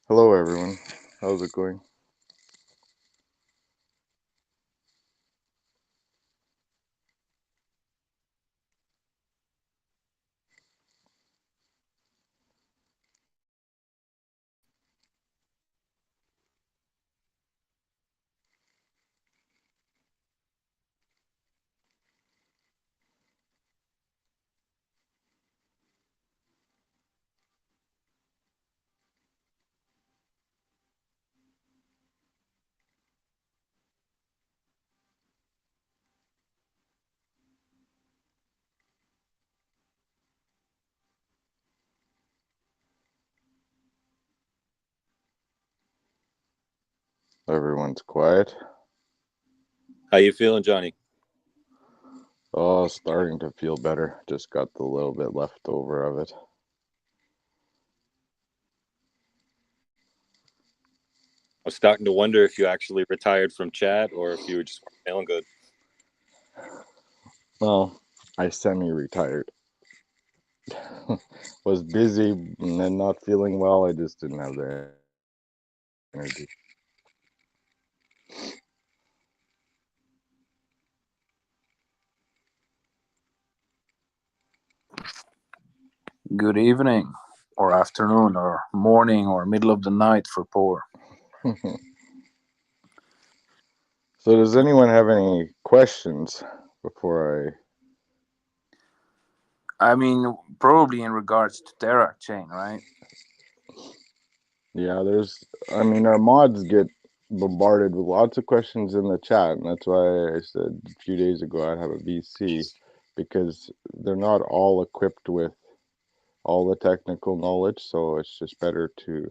Hello, everyone. How's it going? Everyone's quiet. How you feeling, Johnny? Oh, starting to feel better. Just got the little bit left over of it. I was starting to wonder if you actually retired from chat or if you were just feeling good. Well, I semi-retired. Was busy and then not feeling well. I just didn't have the energy. Good evening, or afternoon, or morning, or middle of the night for poor. So, does anyone have any questions before I mean, probably in regards to Terra chain, right? Yeah, our mods get bombarded with lots of questions in the chat, and that's why I said a few days ago I'd have a VC, because they're not all equipped with all the technical knowledge, so it's just better to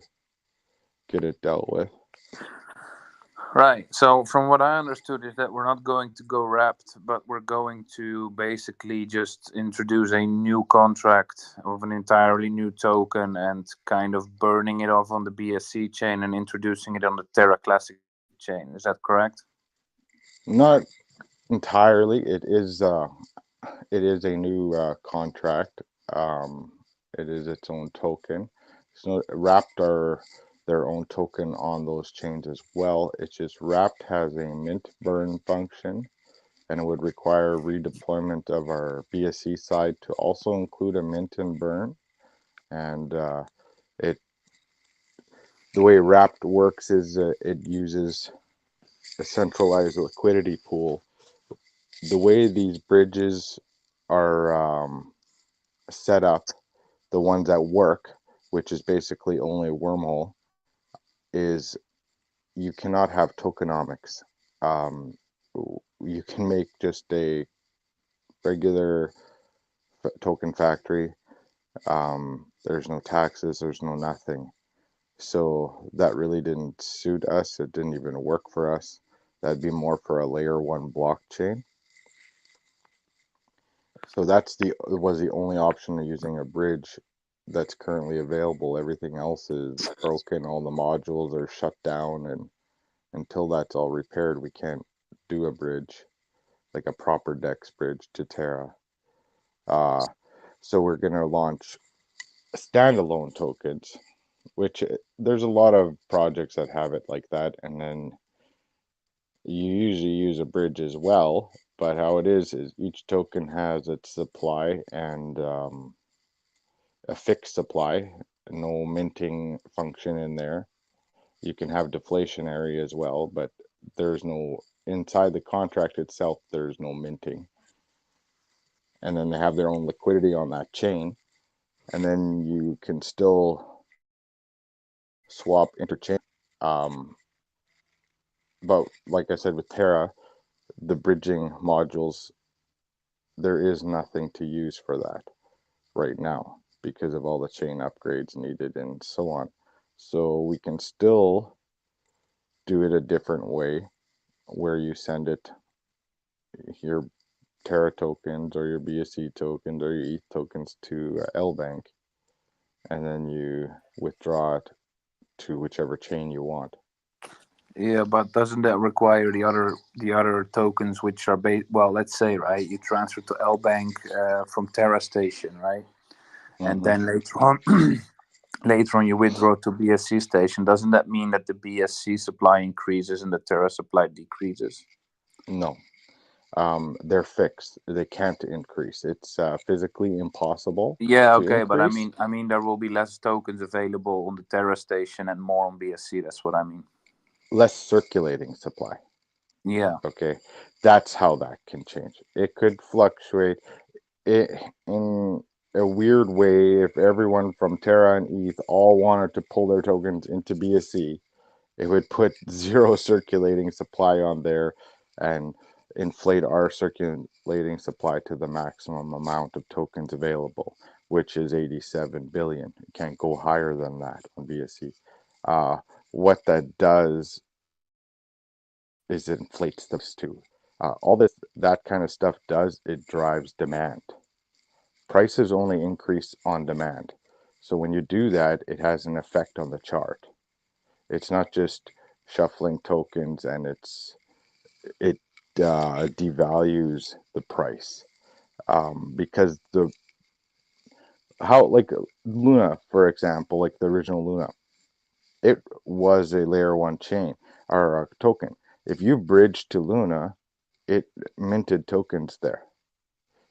get it dealt with. Right. So, from what I understood, is that we're not going to go wrapped, but we're going to basically just introduce a new contract of an entirely new token and kind of burning it off on the BSC chain and introducing it on the Terra Classic chain. Is that correct? Not entirely. It is a new contract. It is its own token. So Wrapped are their own token on those chains as well. It's just Wrapped has a mint burn function, and it would require redeployment of our BSC side to also include a mint and burn. And it the way Wrapped works is it uses a centralized liquidity pool. The way these bridges are set up, the ones that work, which is basically only a wormhole, is you cannot have tokenomics. You can make just a regular token factory. There's no taxes, there's no nothing. So that really didn't suit us. It didn't even work for us. That'd be more for a layer one blockchain. So was the only option of using a bridge that's currently available. Everything else is broken. All the modules are shut down, and until that's all repaired, we can't do a bridge, like a proper DEX bridge to Terra. Uh, so we're gonna launch standalone tokens, which there's a lot of projects that have it like that, and then you usually use a bridge as well. But how it is each token has its supply and a fixed supply, no minting function in there. You can have deflationary as well, but there's no inside the contract itself, there's no minting. And then they have their own liquidity on that chain. And then you can still swap interchain. Um, but like I said, with Terra, the bridging modules, there is nothing to use for that right now because of all the chain upgrades needed and so on. So we can still do it a different way where you send it your Terra tokens or your BSC tokens or your ETH tokens to LBank, and then you withdraw it to whichever chain you want. Yeah, but doesn't that require the other tokens which are well, let's say, right, you transfer to LBank from Terra Station, right? And then later on later on you withdraw to BSC station, doesn't that mean that the BSC supply increases and the Terra supply decreases? No, they're fixed. They can't increase. It's physically impossible Yeah, to okay, but I increase. mean, there will be less tokens available on the Terra station and more on BSC. That's what I mean. Less circulating supply. Yeah. Okay, that's how that can change. It could fluctuate in a weird way. If everyone from Terra and ETH all wanted to pull their tokens into BSC, it would put zero circulating supply on there and inflate our circulating supply to the maximum amount of tokens available, which is 87 billion. It can't go higher than that on BSC. What that does is it inflates the price too. All that kind of stuff does, it drives demand. Prices only increase on demand. So when you do that, it has an effect on the chart. It's not just shuffling tokens and it devalues the price, because like Luna, for example, like the original Luna, it was a layer one chain or a token. If you bridged to Luna, it minted tokens there.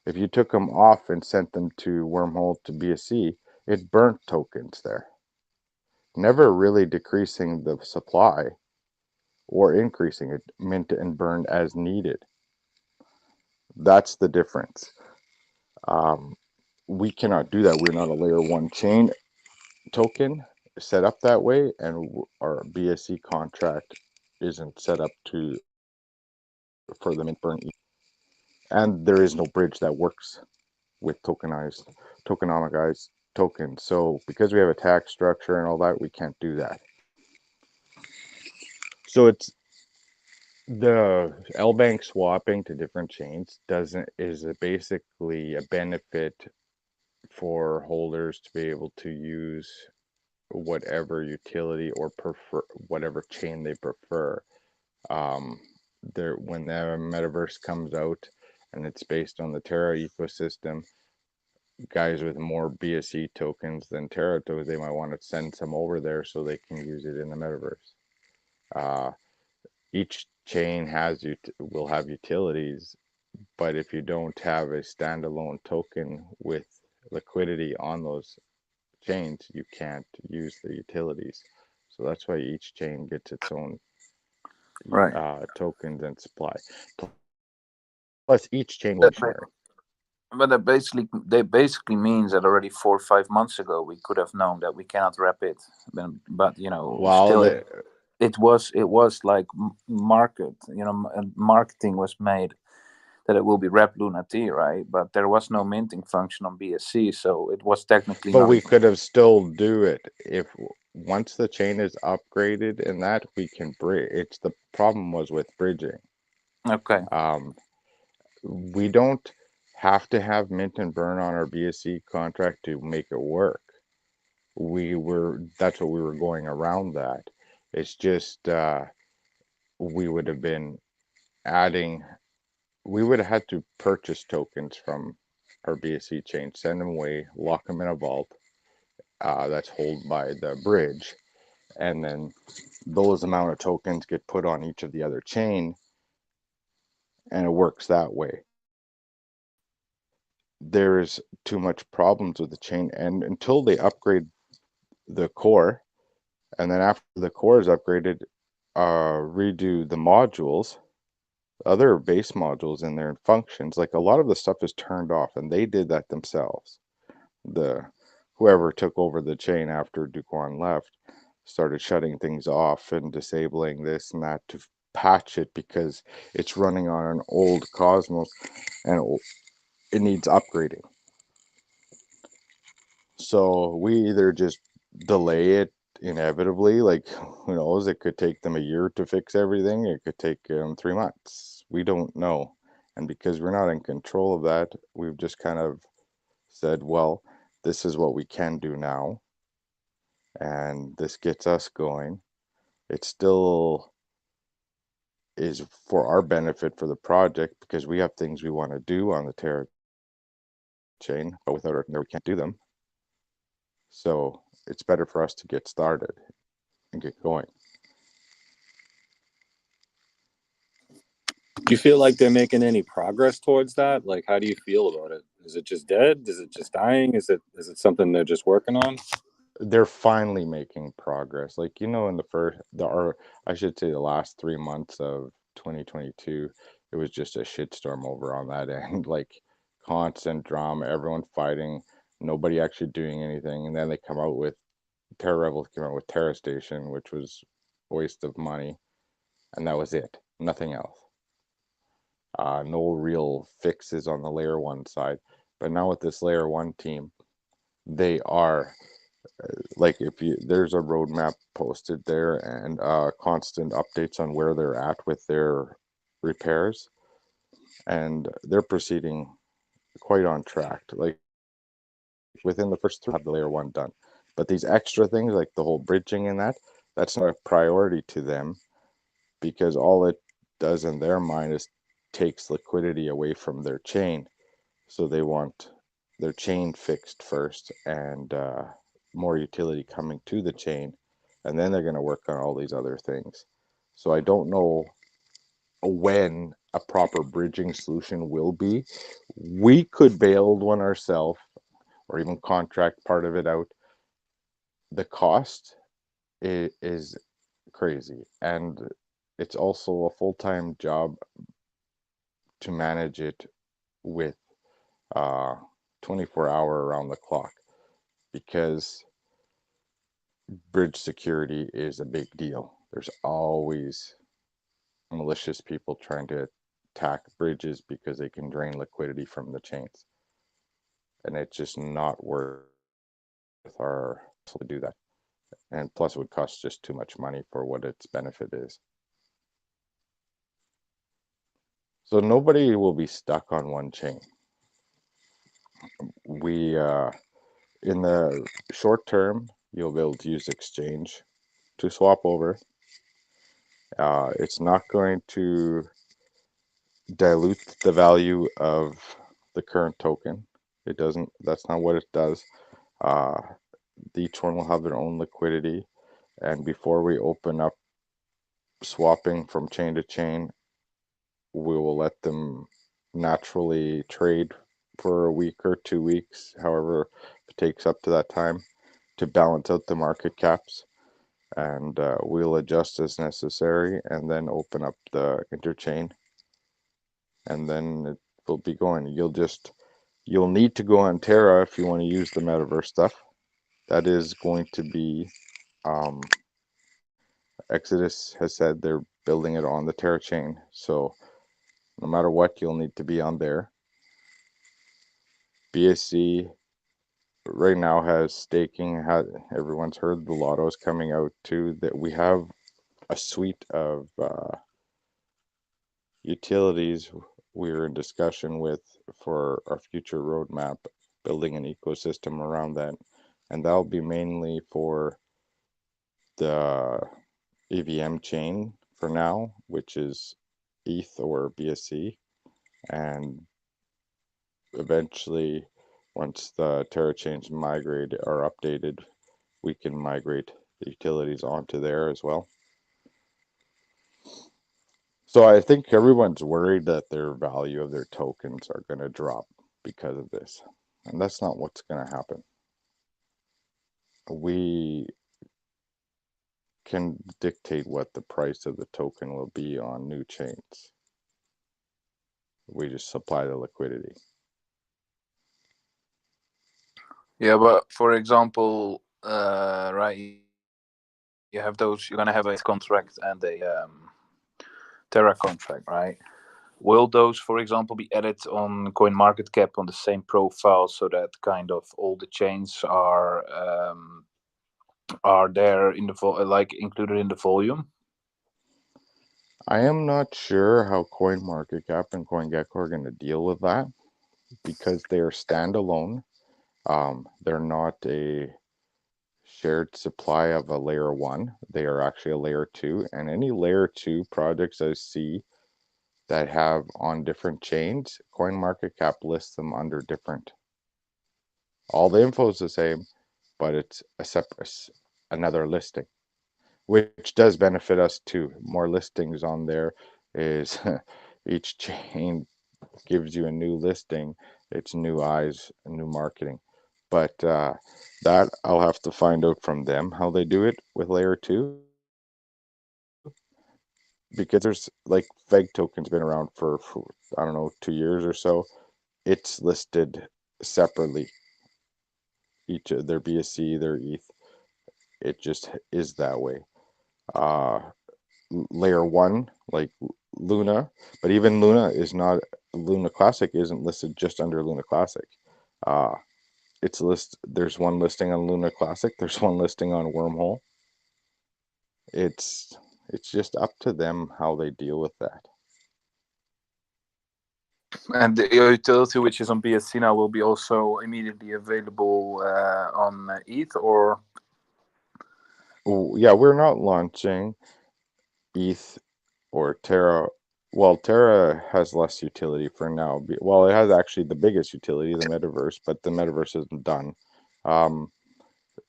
If you took them off and sent them to Wormhole to BSC, it burnt tokens there, never really decreasing the supply or increasing it, mint and burned as needed. That's the difference. We cannot do that. We're not a layer one chain token set up that way, and our BSC contract isn't set up to for the mint burn. And there is no bridge that works with tokenomicized tokens. So because we have a tax structure and all that, we can't do that. So it's the LBank swapping to different chains is basically a benefit for holders to be able to use whatever utility or prefer whatever chain they prefer. When the metaverse comes out and it's based on the Terra ecosystem, guys with more BSC tokens than Terra tokens, they might want to send some over there so they can use it in the metaverse. Each chain will have utilities, but if you don't have a standalone token with liquidity on those chains, you can't use the utilities. So that's why each chain gets its own tokens and supply. Plus, each chain will share. But that basically means that already 4 or 5 months ago we could have known that we cannot wrap it. But still, it was like marketing was made that it will be wrapped Lunati, right? But there was no minting function on BSC, so it was technically. But we could have still do it if once the chain is upgraded and that we can bridge. It's the problem was with bridging. Okay. We don't have to have mint and burn on our BSC contract to make it work. That's what we were going around that. It's just we would have been we would have had to purchase tokens from our BSC chain, send them away, lock them in a vault that's held by the bridge, and then those amount of tokens get put on each of the other chain, and it works that way. There's too much problems with the chain, and until they upgrade the core, and then after the core is upgraded, redo the modules, other base modules in there and functions, like a lot of the stuff is turned off, and they did that themselves. Whoever took over the chain after Duquan left started shutting things off and disabling this and that to patch it because it's running on an old Cosmos and it needs upgrading. So we either just delay it inevitably, like who knows, it could take them a year to fix everything, it could take them 3 months, we don't know. And because we're not in control of that, we've just kind of said, well, this is what we can do now, and this gets us going. It still is for our benefit for the project because we have things we want to do on the Terra chain, but without our we can't do them. So it's better for us to get started and get going. Do you feel like they're making any progress towards that? Like, how do you feel about it? Is it just dead? Is it just dying? Is it something they're just working on? They're finally making progress. Like, in I should say the last 3 months of 2022, it was just a shitstorm over on that end. Like, constant drama, everyone fighting, nobody actually doing anything. And then they come out with Terra Rebels came out with Terra Station, which was a waste of money, and that was it. Nothing else. No real fixes on the layer 1 side. But now with this layer 1 team, they are like, there's a roadmap posted there, and constant updates on where they're at with their repairs, and they're proceeding quite on track. Like, within the first 3 have the layer 1 done, but these extra things like the whole bridging and that's not a priority to them, because all it does in their mind is takes liquidity away from their chain. So they want their chain fixed first, and more utility coming to the chain, and then they're going to work on all these other things. So I don't know when a proper bridging solution will be. We could build one ourselves or even contract part of it out. The cost is crazy, and it's also a full-time job to manage it with 24-hour around the clock, because bridge security is a big deal. There's always malicious people trying to attack bridges because they can drain liquidity from the chains, and it's just not worth our to do that. And plus, it would cost just too much money for what its benefit is. So nobody will be stuck on one chain. We in the short term, you'll be able to use exchange to swap over. It's not going to dilute the value of the current token. It doesn't. That's not what it does. Each one will have their own liquidity, and before we open up swapping from chain to chain, we will let them naturally trade for a week or 2 weeks, however it takes up to that time, to balance out the market caps, and we'll adjust as necessary, and then open up the interchain, and then it will be going. You'll need to go on Terra if you want to use the metaverse stuff. That is going to be Exodus has said they're building it on the Terra chain, so no matter what, you'll need to be on there. BSC right now has staking. Everyone's heard the lotto's coming out too. That we have a suite of utilities we're in discussion with for our future roadmap, building an ecosystem around that, and that'll be mainly for the EVM chain for now, which is ETH or BSC, and eventually, once the Terra chains migrate or updated, we can migrate the utilities onto there as well. So I think everyone's worried that their value of their tokens are going to drop because of this, and that's not what's going to happen. We can dictate what the price of the token will be on new chains. We just supply the liquidity. Yeah, but for example, right, you have those. You're gonna have a contract and a Terra contract, right? Will those, for example, be added on CoinMarketCap on the same profile, so that kind of all the chains are there in the like included in the volume? I am not sure how CoinMarketCap and CoinGecko are going to deal with that, because they are standalone. They're not a shared supply of a layer 1. They are actually a layer 2, and any layer 2 projects I see that have on different chains, CoinMarketCap lists them under different. All the info is the same, but it's a separate, another listing, which does benefit us too. More listings on there is each chain gives you a new listing. It's new eyes, new marketing. But that I'll have to find out from them how they do it with layer 2. Because there's like Feg token's been around for I don't know 2 years or so. It's listed separately. Each of their BSC, their ETH, it just is that way. Layer 1 like Luna, but even Luna is not, Luna Classic isn't listed just under Luna Classic. It's there's one listing on Luna Classic, there's one listing on Wormhole. It's just up to them how they deal with that. And the utility which is on BSC now will be also immediately available on ETH, or? Yeah, we're not launching ETH or Terra. Well, Terra has less utility for now. Well, it has actually the biggest utility, the metaverse, but the metaverse isn't done.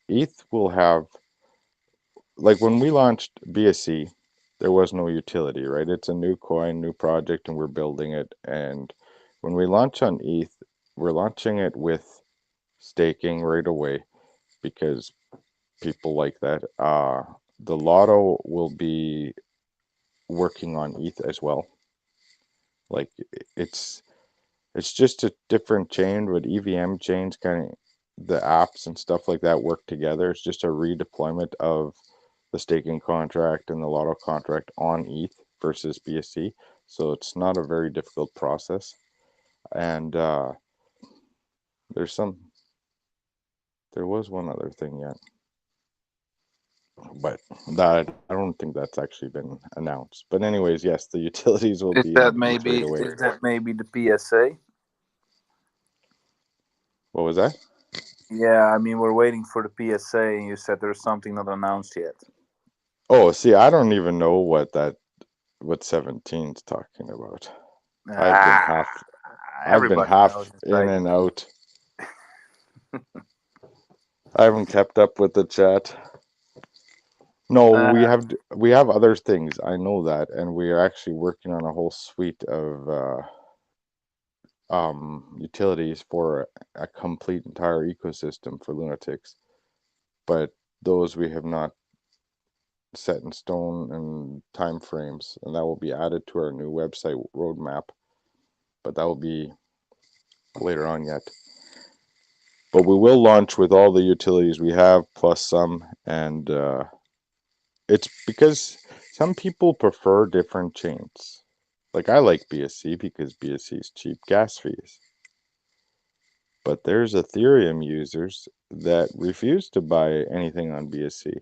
ETH will have, like when we launched BSC, there was no utility, right? It's a new coin, new project, and we're building it. And when we launch on ETH, we're launching it with staking right away because people like that. The Lotto will be working on ETH as well. Like it's just a different chain, but EVM chains kind of, the apps and stuff like that work together. It's just a redeployment of the staking contract and the Lotto contract on ETH versus BSC. So it's not a very difficult process. And there was one other thing yet, but that I don't think that's actually been announced. But anyways, yes, the utilities will be on ETH right away. Is that maybe the PSA? What was that? Yeah, I mean, we're waiting for the PSA, and you said there's something not announced yet. Oh, see, I don't even know what 17's talking about. I've been half in and out. I haven't kept up with the chat. No, we have other things. I know that, and we are actually working on a whole suite of utilities for a complete entire ecosystem for Lunatics. But those we have not set in stone and time frames, and that will be added to our new website roadmap. But that will be later on yet. But we will launch with all the utilities we have plus some, and it's because some people prefer different chains. Like I like BSC because BSC is cheap gas fees. But there's Ethereum users that refuse to buy anything on BSC.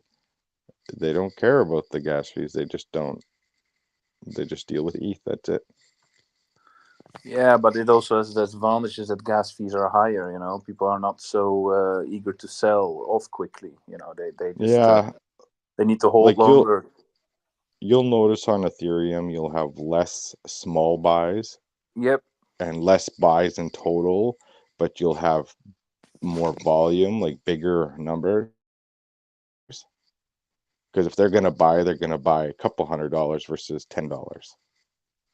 They don't care about the gas fees. They just don't. They just deal with ETH. That's it. Yeah, but it also has the advantages that gas fees are higher. You know, people are not so eager to sell off quickly. You know, they just they need to hold longer. You'll notice on Ethereum you'll have less small buys. Yep. And less buys in total, but you'll have more volume, like bigger numbers. Because if they're going to buy a couple $100 versus $10.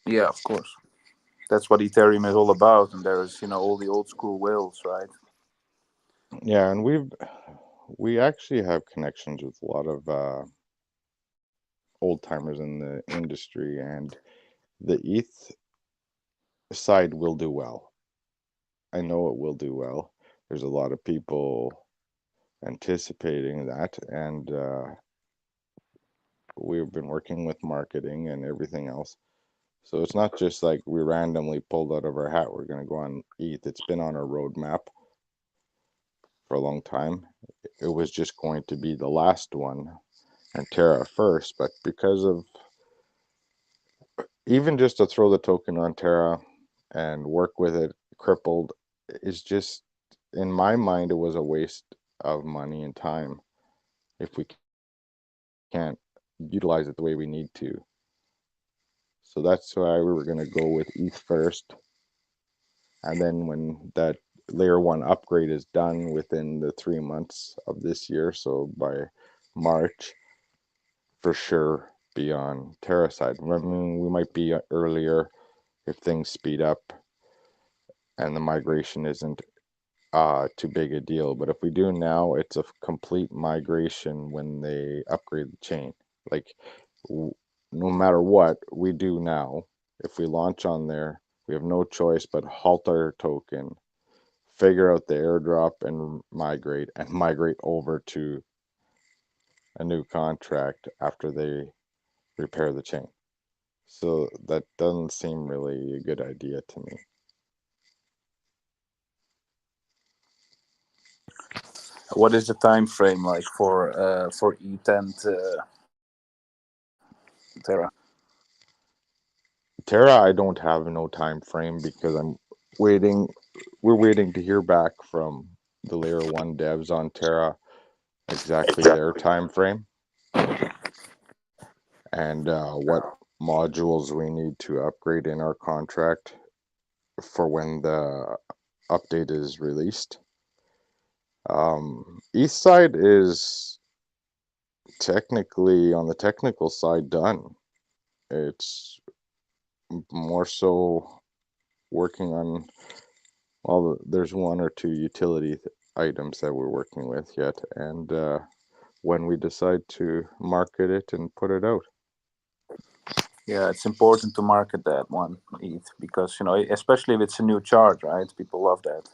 Yeah, of course. That's what Ethereum is all about, and there's all the old school whales, right? Yeah, and we actually have connections with a lot of old timers in the industry, and the ETH side will do well. I know it will do well. There's a lot of people anticipating that, and we've been working with marketing and everything else. So it's not just like we randomly pulled out of our hat, we're going to go on ETH. It's been on our roadmap for a long time. It was just going to be the last one and Terra first, but because of even just to throw the token on Terra and work with it crippled is just, in my mind, it was a waste of money and time if we can't utilize it the way we need to. So that's why we were going to go with ETH first. And then when that layer 1 upgrade is done within the 3 months of this year. So by March, for sure, be on Terra side. I mean, we might be earlier if things speed up and the migration isn't too big a deal. But if we do now, it's a complete migration when they upgrade the chain. Like, no matter what we do now, if we launch on there, we have no choice but halt our token, figure out the airdrop and migrate over to a new contract after they repair the chain. So that doesn't seem really a good idea to me. What is the time frame like for ETH and Terra? Terra, I don't have no time frame because we're waiting to hear back from the layer 1 devs on Terra exactly their time frame and what modules we need to upgrade in our contract for when the update is released. East side is technically, on the technical side, done. It's more so working on, well, there's 1 or 2 utility items that we're working with yet, and when we decide to market it and put it out. Yeah, it's important to market that one, ETH, because, you know, especially if it's a new chart, right? People love that.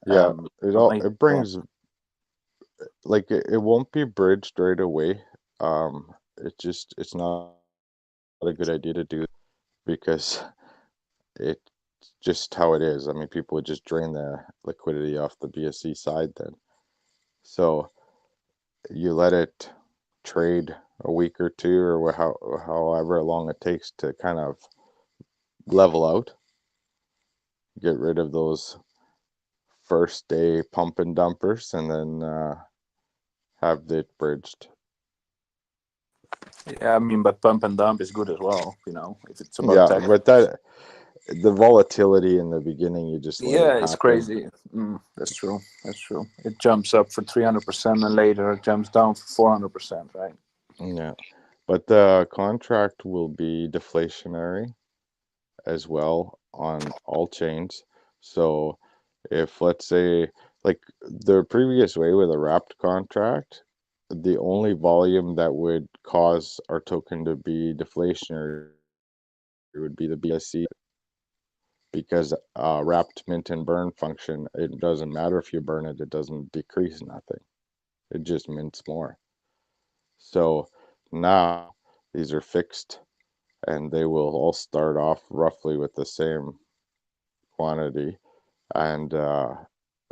Yeah, it brings, like, it won't be bridged right away. It's not a good idea to do because it's just how it is. I mean, people would just drain the liquidity off the BSC side then. So you let it trade a week or 2 or however long it takes to kind of level out, get rid of those first day pump and dumpers, and then have it bridged. Yeah, I mean, but pump and dump is good as well, you know, if it's about Yeah, but the volatility in the beginning, you just let it happen. It's crazy. That's true. That's true. It jumps up for 300% and later it jumps down for 400%, right? Yeah, but the contract will be deflationary as well on all chains. So if, let's say, like the previous way with a wrapped contract, the only volume that would cause our token to be deflationary would be the BSC, because wrapped mint and burn function, it doesn't matter if you burn it, it doesn't decrease nothing. It just mints more. So now these are fixed and they will all start off roughly with the same quantity. And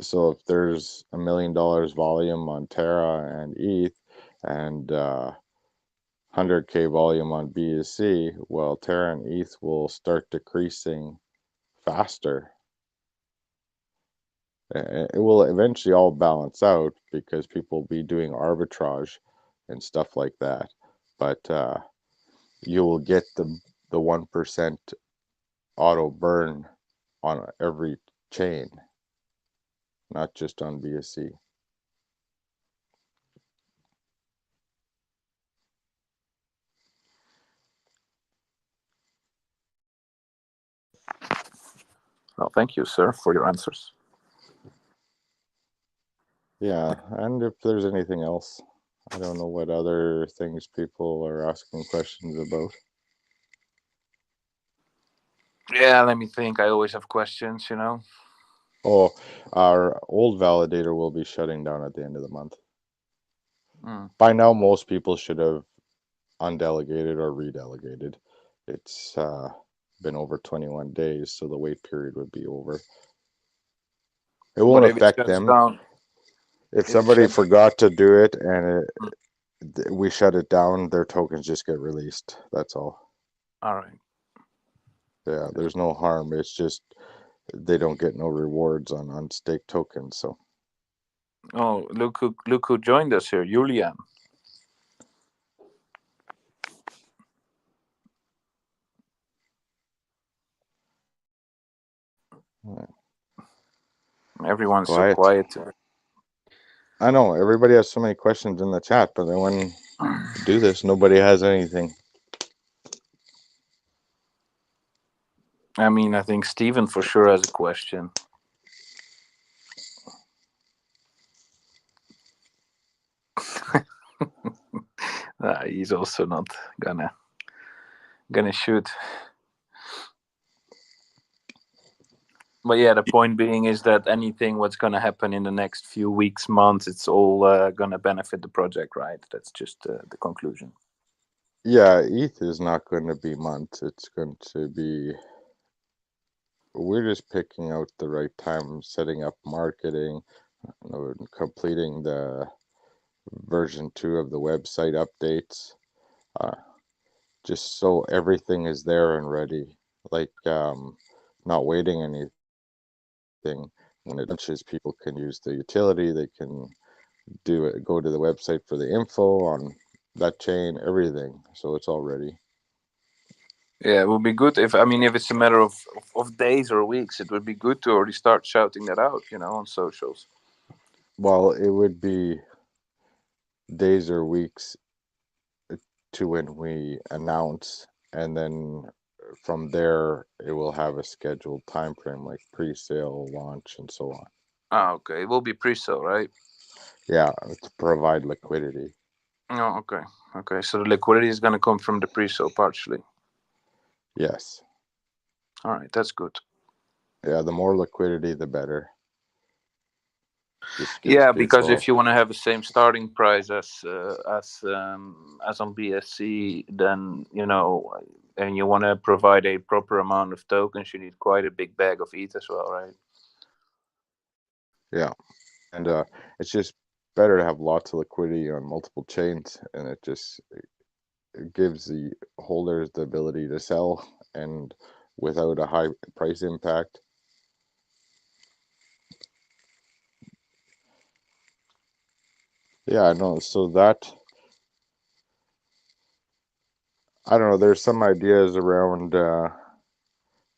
so if there's $1 million volume on Terra and ETH and 100K volume on BSC, well, Terra and ETH will start decreasing faster. It will eventually all balance out because people will be doing arbitrage and stuff like that. But you will get the 1% auto burn on every chain, not just on BSC. Well, thank you, sir, for your answers. Yeah, and if there's anything else, I don't know what other things people are asking questions about. Yeah, let me think. I always have questions, you know. Oh, our old validator will be shutting down at the end of the month. By now, most people should have undelegated or redelegated. It's been over 21 days, so the wait period would be over. It won't affect them. If somebody forgot to do it and we shut it down, their tokens just get released. That's all. All right. Yeah, there's no harm. It's just they don't get no rewards on unstaked tokens. So. Oh, look who joined us here, Julian. Everyone's so Quiet. quiet. I know everybody has so many questions in the chat, but then when you do this, nobody has anything. I mean, I think Steven for sure has a question. He's also not gonna shoot. But yeah, the point being is that anything what's gonna happen in the next few weeks, months, it's all gonna benefit the project, right? That's just the conclusion. Yeah, ETH is not going to be months. It's going to be. We're just picking out the right time, setting up marketing, completing the version 2 of the website updates, just so everything is there and ready. Like not waiting anything. When it launches, people can use the utility. They can do it. Go to the website for the info on that chain, everything. So it's all ready. Yeah, it would be good if it's a matter of days or weeks, it would be good to already start shouting that out, on socials. Well, it would be days or weeks to when we announce, and then from there it will have a scheduled time frame like pre-sale, launch, and so on. Okay. It will be pre-sale, right? Yeah, to provide liquidity. Oh, okay. Okay, so the liquidity is going to come from the pre-sale partially. Yes. All right, that's good. Yeah, the more liquidity, the better. Yeah, because if you want to have the same starting price as on BSC, then and you want to provide a proper amount of tokens, you need quite a big bag of ETH as well, right? Yeah, and it's just better to have lots of liquidity on multiple chains, and it gives the holders the ability to sell and without a high price impact. Yeah, no, so that, I don't know, there's some ideas around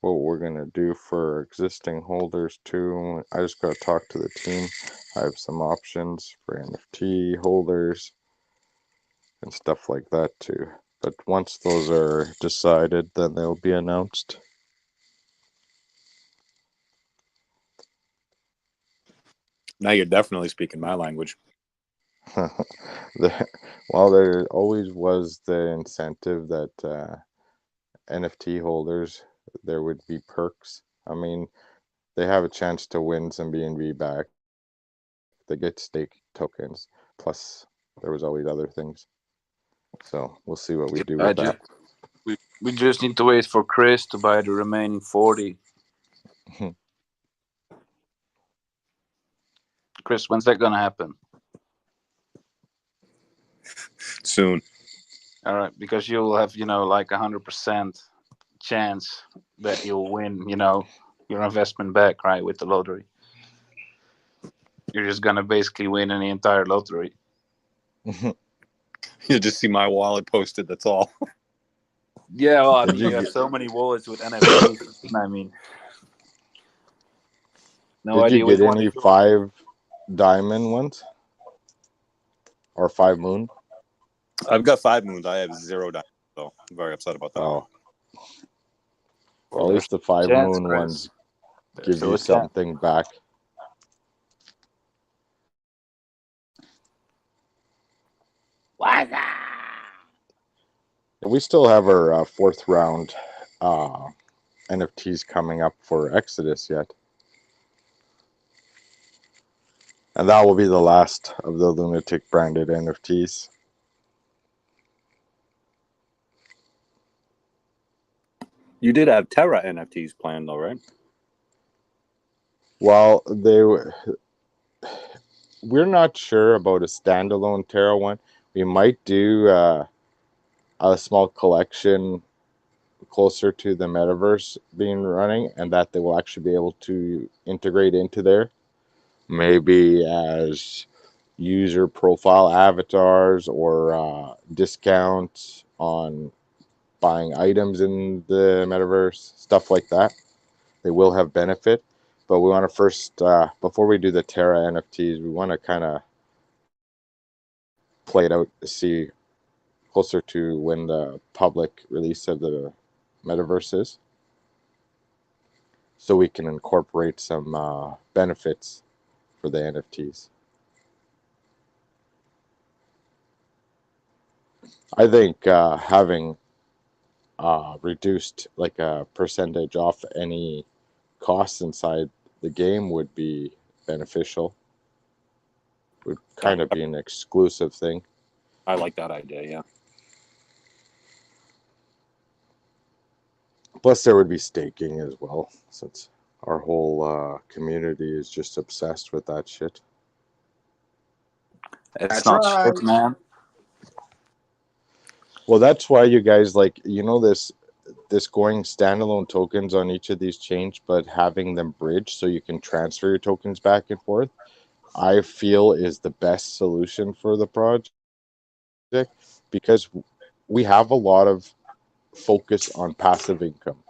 what we're going to do for existing holders too. I just got to talk to the team. I have some options for NFT holders and stuff like that too. But once those are decided, then they'll be announced. Now you're definitely speaking my language. Well, there always was the incentive that NFT holders, there would be perks. I mean, they have a chance to win some BNB back. They get stake tokens. Plus, there was always other things. So we'll see what we do with that. We just need to wait for Chris to buy the remaining 40. Chris, when's that gonna happen? Soon. All right, because you'll have like 100% chance that you'll win your investment back, right, with the lottery. You're just gonna basically win in the entire lottery. You just see my wallet posted, that's all. Yeah, well, I mean, you have so many wallets with NFTs. I mean, no idea. Did you get any 5 diamond ones? Or 5 moon? I've got 5 moons. I have 0 diamonds, so I'm very upset about that. Oh. Well, at least the 5 moon ones give you something back. We still have our 4th round NFTs coming up for Exodus yet. And that will be the last of the Lunatic branded NFTs. You did have Terra NFTs planned though, right? Well, we're not sure about a standalone Terra one. We might do a small collection closer to the metaverse being running, and that they will actually be able to integrate into there. Maybe as user profile avatars or discounts on buying items in the metaverse, stuff like that. They will have benefit, but we want to first, before we do the Terra NFTs, we want to kind of play it out to see closer to when the public release of the metaverse is, so we can incorporate some benefits for the NFTs. I think having reduced like a percentage off any costs inside the game would be beneficial. Would kind of be an exclusive thing. I like that idea. Yeah. Plus, there would be staking as well, since our whole community is just obsessed with that shit. It's not shit, man. Well, that's why you guys like, you know, this going standalone tokens on each of these chains, but having them bridge so you can transfer your tokens back and forth, I feel is the best solution for the project, because we have a lot of focus on passive income.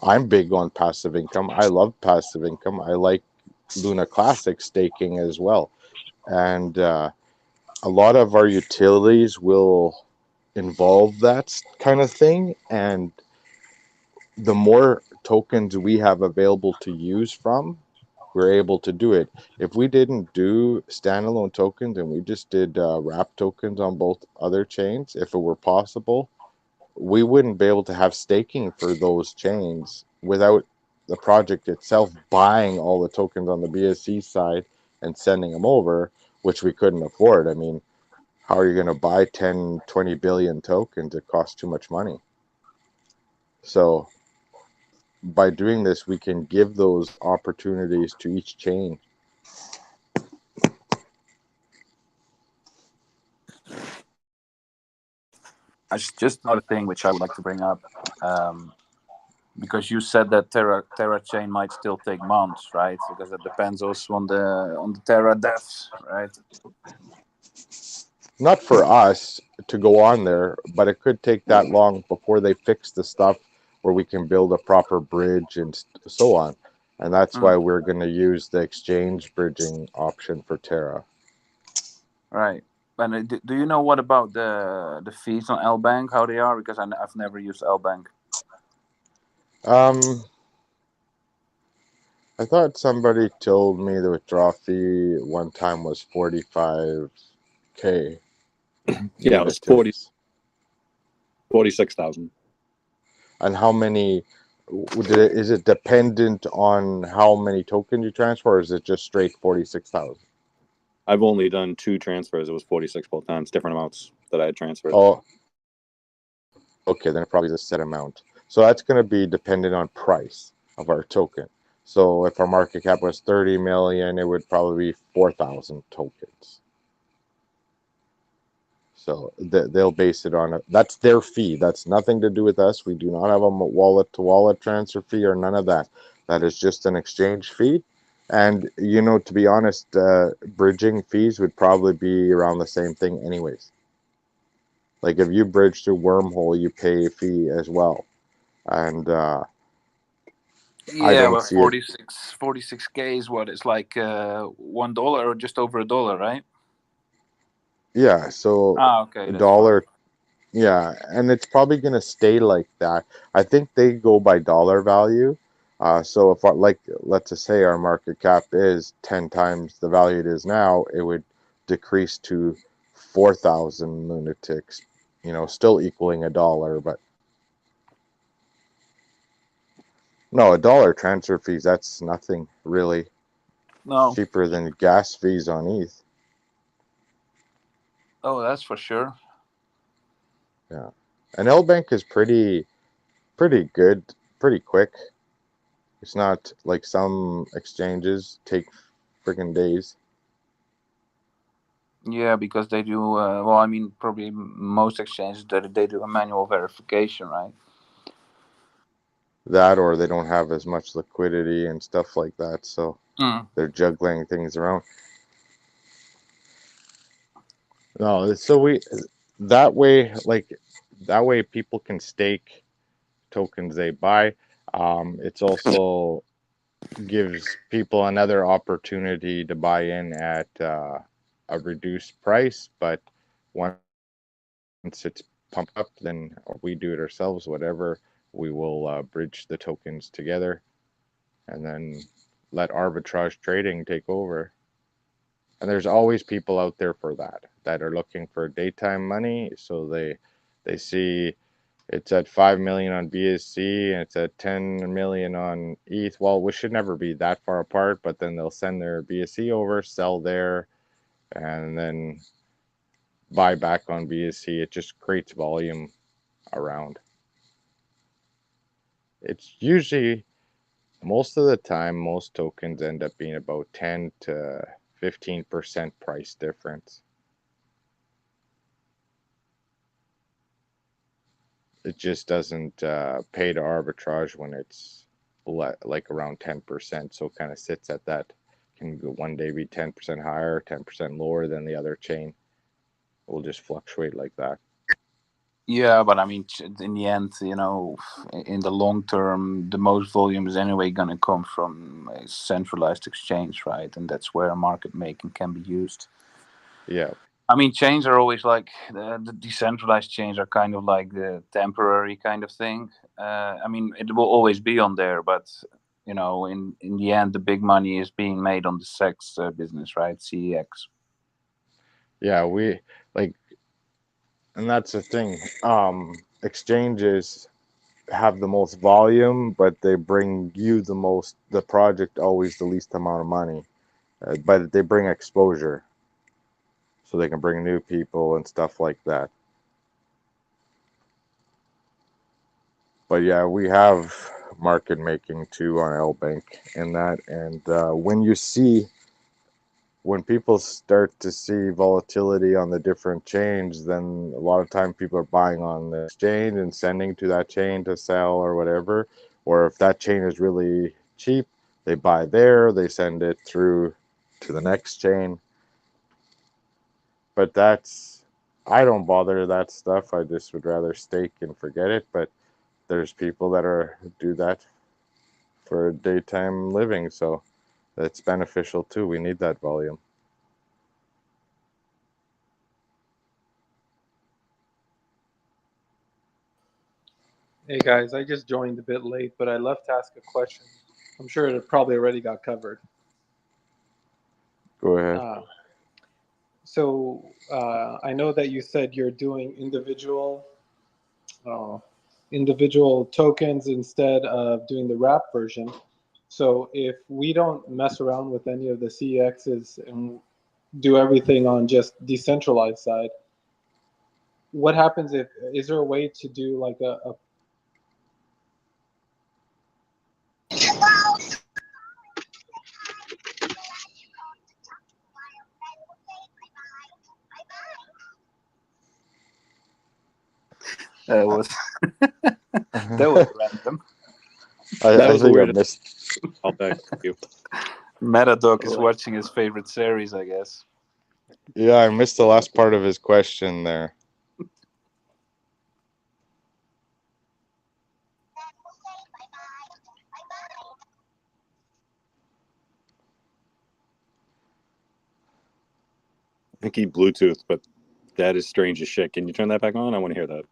I'm big on passive income. I love passive income. I like Luna Classic staking as well. And a lot of our utilities will involve that kind of thing. And the more tokens we have available to use from, we're able to do it. If we didn't do standalone tokens and we just did wrap tokens on both other chains, if it were possible, we wouldn't be able to have staking for those chains without the project itself buying all the tokens on the BSC side and sending them over, which we couldn't afford. I mean, how are you going to buy 10, 20 billion tokens? It costs too much money. So by doing this, we can give those opportunities to each chain. Just another thing which I would like to bring up, because you said that Terra chain might still take months, right? Because it depends also on the Terra devs, right? Not for us to go on there, but it could take that long before they fix the stuff where we can build a proper bridge and so on. And that's why we're going to use the exchange bridging option for Terra. Right. And do you know what about the fees on LBank, how they are? Because I've never used LBank. I thought somebody told me the withdrawal fee one time was 45K. Yeah, it was 46,000. And how many? Is it dependent on how many tokens you transfer, or is it just straight 46,000? I've only done 2 transfers. It was 46 both times, different amounts that I had transferred. Oh, okay, then it probably is a set amount. So that's going to be dependent on price of our token. So if our market cap was 30 million, it would probably be 4,000 tokens. So they'll base it on that's their fee. That's nothing to do with us. We do not have a wallet-to-wallet transfer fee or none of that. That is just an exchange fee. And, you know, to be honest, bridging fees would probably be around the same thing anyways. Like if you bridge through Wormhole, you pay a fee as well. And I don't but see 46K is what? It's like $1 or just over $1, right? Yeah, so okay, dollar, yeah, and it's probably going to stay like that. I think they go by dollar value. So if let's just say our market cap is 10 times the value it is now, it would decrease to 4,000 lunatics, you know, still equaling $1, but no, $1 transfer fees, that's nothing really. No. Cheaper than gas fees on ETH. Oh, that's for sure. Yeah. And LBank is pretty good, pretty quick. It's not like some exchanges take freaking days. Yeah, because they do, well, I mean, probably most exchanges, they do a manual verification, right? That, or they don't have as much liquidity and stuff like that, so they're juggling things around. No, so that way people can stake tokens they buy. It's also gives people another opportunity to buy in at a reduced price, but once it's pumped up, then or we do it ourselves, whatever, we will bridge the tokens together and then let arbitrage trading take over. And there's always people out there for that are looking for daytime money, so they see it's at 5 million on BSC and it's at 10 million on ETH. Well, we should never be that far apart, but then they'll send their BSC over, sell there, and then buy back on BSC. It just creates volume around. It's usually, most of the time, most tokens end up being about 10 to 15% price difference. It just doesn't pay to arbitrage when it's like around 10%. So it kind of sits at that. Can one day be 10% higher, 10% lower than the other chain. It will just fluctuate like that. Yeah, but I mean, in the end, you know, in the long term, the most volume is anyway going to come from a centralized exchange, right? And that's where market making can be used. Yeah. I mean, chains are always like the decentralized chains are kind of like the temporary kind of thing. I mean, it will always be on there, but you know, in the end, the big money is being made on the sex business, right? CEX. Yeah, we like, and that's the thing. Exchanges have the most volume, but they bring you the project always the least amount of money. But they bring exposure, so they can bring new people and stuff like that. But yeah, we have market making too on LBank and that. And when people start to see volatility on the different chains, then a lot of time people are buying on the exchange and sending to that chain to sell or whatever. Or if that chain is really cheap, they buy there, they send it through to the next chain. But I don't bother that stuff. I just would rather stake and forget it. But there's people that do that for daytime living, so that's beneficial too. We need that volume. Hey guys, I just joined a bit late, but I love to ask a question. I'm sure it probably already got covered. Go ahead. I know that you said you're doing individual tokens instead of doing the wrap version. So if we don't mess around with any of the CEXs and do everything on just decentralized side, what happens is there a way to do like a That was that was random. I think I missed. I'll back you. Metadog is watching his favorite series, I guess. Yeah, I missed the last part of his question there. I think he Bluetooth, but that is strange as shit. Can you turn that back on? I want to hear that.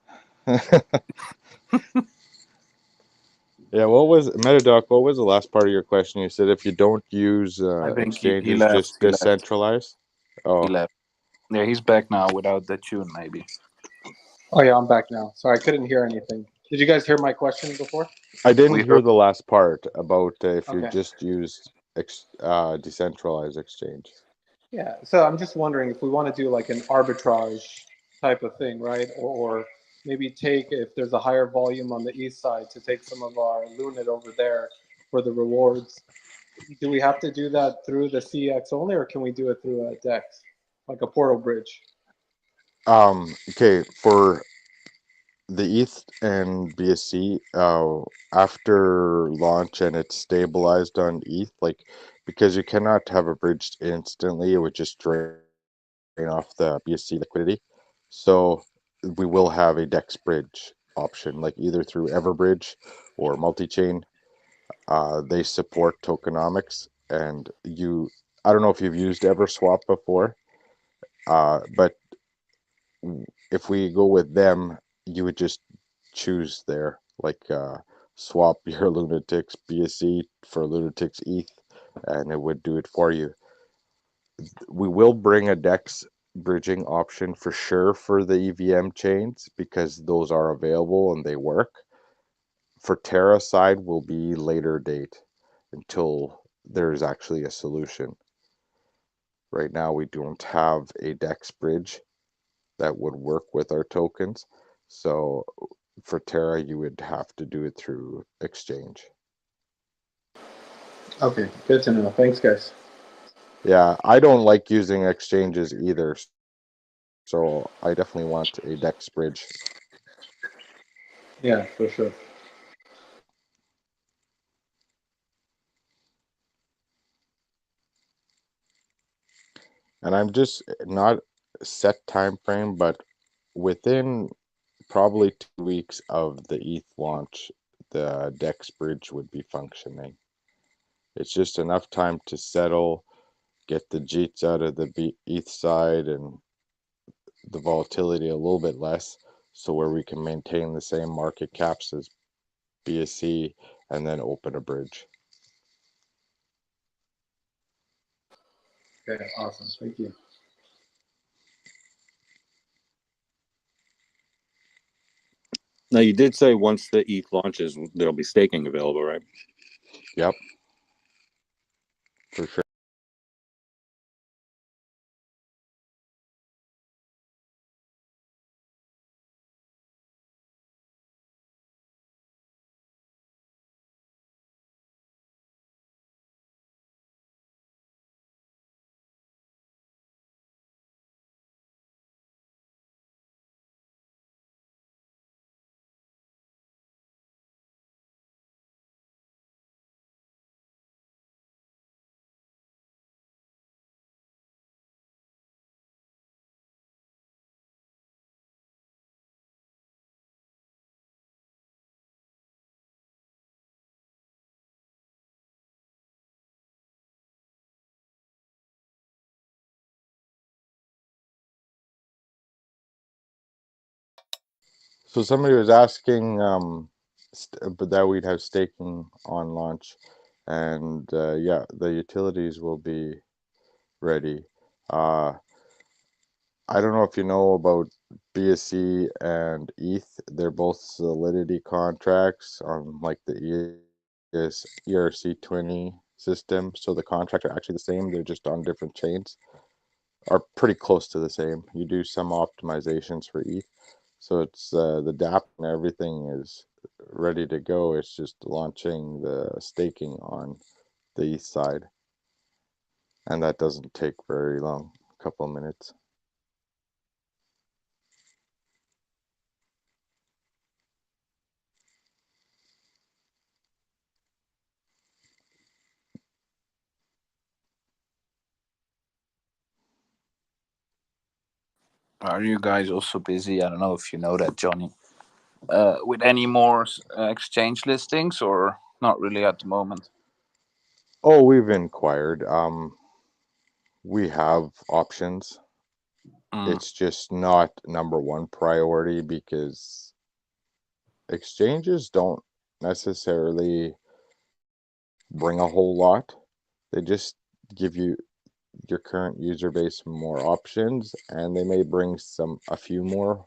Yeah, what was Metadoc? What was the last part of your question? You said if you don't use I think he exchanges, left. just decentralized. Oh, He left. Yeah, he's back now without the tune, maybe. Oh yeah, I'm back now. Sorry, I couldn't hear anything. Did you guys hear my question before? I didn't We hear heard. the last part about if you Okay. just used decentralized exchange. Yeah, so I'm just wondering if we want to do like an arbitrage type of thing, right? Or maybe take, if there's a higher volume on the east side, to take some of our Lunit over there for the rewards. Do we have to do that through the CX only, or can we do it through a DEX, like a portal bridge? Okay, for the ETH and BSC, after launch and it's stabilized on ETH, like because you cannot have a bridge instantly, it would just drain off the BSC liquidity. So we will have a DEX bridge option, like either through Everbridge or multi-chain. They support tokenomics, and I don't know if you've used EverSwap before, but if we go with them, you would just choose there, like swap your Lunatics BSC for Lunatics ETH, and it would do it for you. We will bring a DEX bridging option for sure for the EVM chains, because those are available and they work. For Terra side will be later date until there's actually a solution. Right now we don't have a DEX bridge that would work with our tokens. So for Terra, you would have to do it through exchange. Okay, good to know. Thanks, guys. Yeah, I don't like using exchanges either. So I definitely want a DEX bridge. Yeah, for sure. And I'm just not set time frame, but within probably 2 weeks of the ETH launch, the DEX bridge would be functioning. It's just enough time to settle, get the JITs out of the ETH side, and the volatility a little bit less, so where we can maintain the same market caps as BSC and then open a bridge. Okay, awesome. Thank you. Now, you did say once the ETH launches, there'll be staking available, right? Yep, for sure. So somebody was asking but that we'd have staking on launch, and yeah, the utilities will be ready. I don't know if you know about BSC and ETH. They're both Solidity contracts on like the ERC20 system. So the contracts are actually the same. They're just on different chains. Are pretty close to the same. You do some optimizations for ETH. So it's the DApp and everything is ready to go. It's just launching the staking on the ETH side. And that doesn't take very long, a couple of minutes. Are you guys also busy? I don't know if you know that, Johnny. With any more exchange listings, or not really at the moment? Oh, we've inquired. We have options. It's just not number one priority because exchanges don't necessarily bring a whole lot. They just give you your current user base more options, and they may bring a few more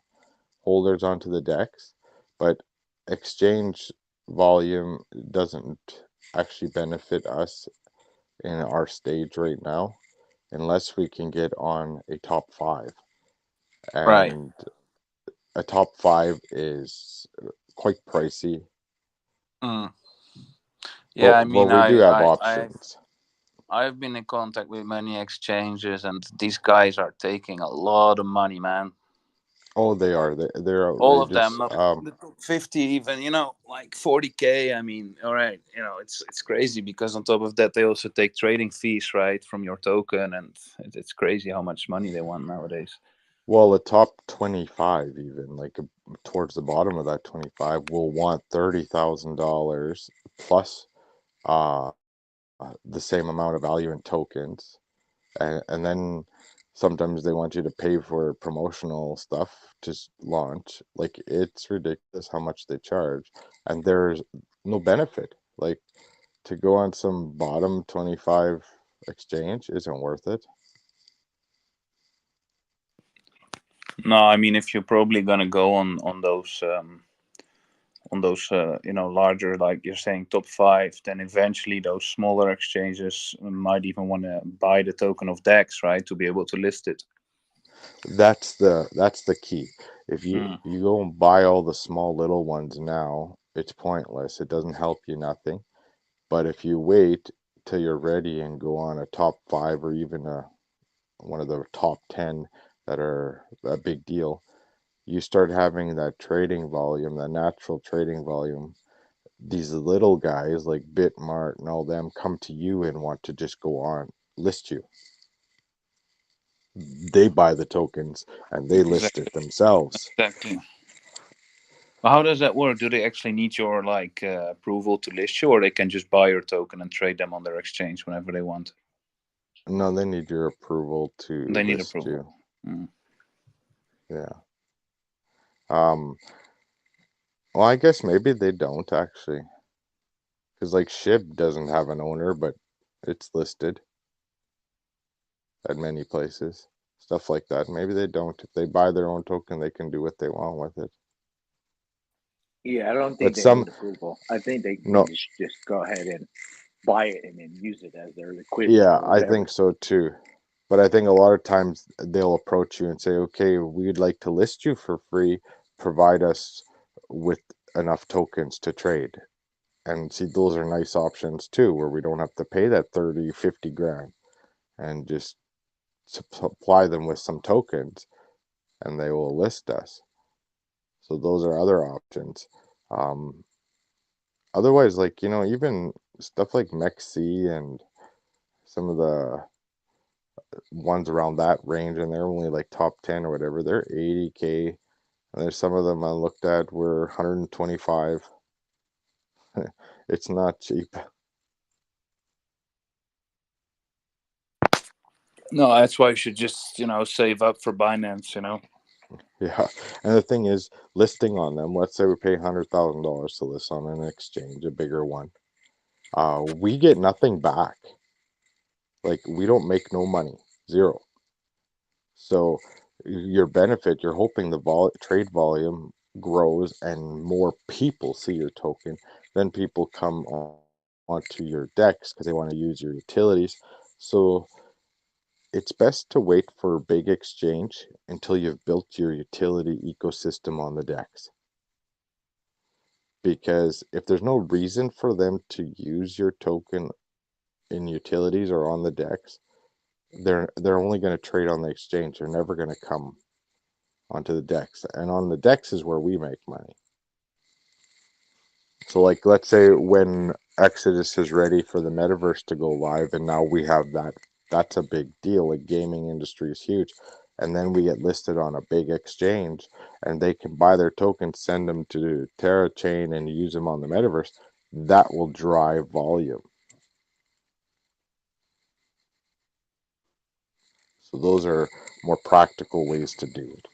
holders onto the DEX, but exchange volume doesn't actually benefit us in our stage right now unless we can get on a top 5, Right. and a top 5 is quite pricey. Yeah, I But mean, we do have options. I've been in contact with many exchanges, and these guys are taking a lot of money, man. Oh, they are. They're All of them, outrageous. not the top 50 even, like 40K. I mean, all right, it's crazy, because on top of that, they also take trading fees, right, from your token, and it's crazy how much money they want nowadays. Well, a top 25, even like towards the bottom of that 25, will want $30,000 plus uh, the same amount of value in tokens, and then sometimes they want you to pay for promotional stuff to launch. Like, it's ridiculous how much they charge, and there's no benefit. Like, to go on some bottom 25 exchange isn't worth it. No, I mean, if you're probably gonna go on those larger, like you're saying, top 5, then eventually those smaller exchanges might even want to buy the token of DEX, right, to be able to list it. That's the key. If you go and buy all the small little ones now, it's pointless. It doesn't help you nothing. But if you wait till you're ready and go on a top 5 or even one of the top 10 that are a big deal, you start having that trading volume, that natural trading volume. These little guys like Bitmart and all them come to you and want to just go on, list you. They buy the tokens and they list it themselves. Exactly. Well, how does that work? Do they actually need your approval to list you, or they can just buy your token and trade them on their exchange whenever they want? No, they need your approval to They need list approval. you. Yeah. Well, I guess maybe they don't actually, because like SHIB doesn't have an owner, but it's listed at many places. Stuff like that. Maybe they don't. If they buy their own token, they can do what they want with it. Yeah, I don't think But they need approval. I think they no, just go ahead and buy it and then use it as their liquidity. yeah, or I whatever. think so too. But I think a lot of times they'll approach you and say, okay, we'd like to list you for free, provide us with enough tokens to trade. And see, those are nice options too, where we don't have to pay that 30, 50 grand and just supply them with some tokens and they will list us. So those are other options. Otherwise, like, even stuff like MEXC and some of the ones around that range, and they're only like top 10 or whatever, they're 80K. And there's some of them I looked at were 125. It's not cheap. No, that's why you should just save up for Binance. Yeah, and the thing is, listing on them, let's say we pay $100,000 to list on an exchange, a bigger one, we get nothing back. Like, we don't make no money, zero. So your benefit, you're hoping the trade volume grows and more people see your token. Then people come onto your DEX because they want to use your utilities. So it's best to wait for a big exchange until you've built your utility ecosystem on the DEX. Because if there's no reason for them to use your token in utilities or on the DEX, they're only going to trade on the exchange. They're never going to come onto the DEX. And on the DEX is where we make money. So like, let's say when Exodus is ready for the metaverse to go live, and now we have that's a big deal. Like, gaming industry is huge. And then we get listed on a big exchange and they can buy their tokens, send them to Terra Chain and use them on the metaverse. That will drive volume. So those are more practical ways to do it.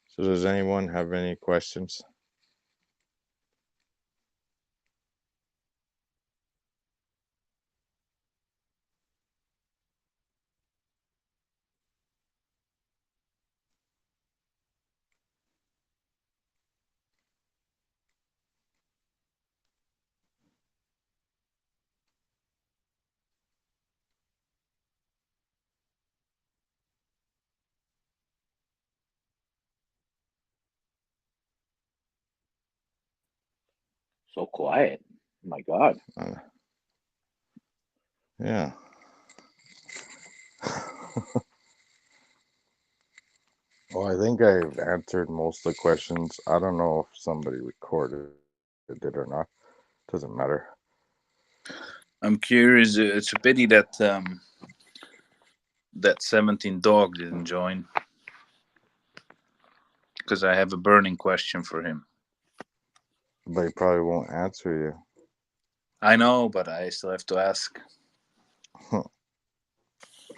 So does anyone have any questions? So quiet. My God. Yeah. Well, I think I've answered most of the questions. I don't know if somebody recorded it or not. Doesn't matter. I'm curious. It's a pity that that 17 dog didn't join, because I have a burning question for him. But he probably won't answer you. I know, but I still have to ask.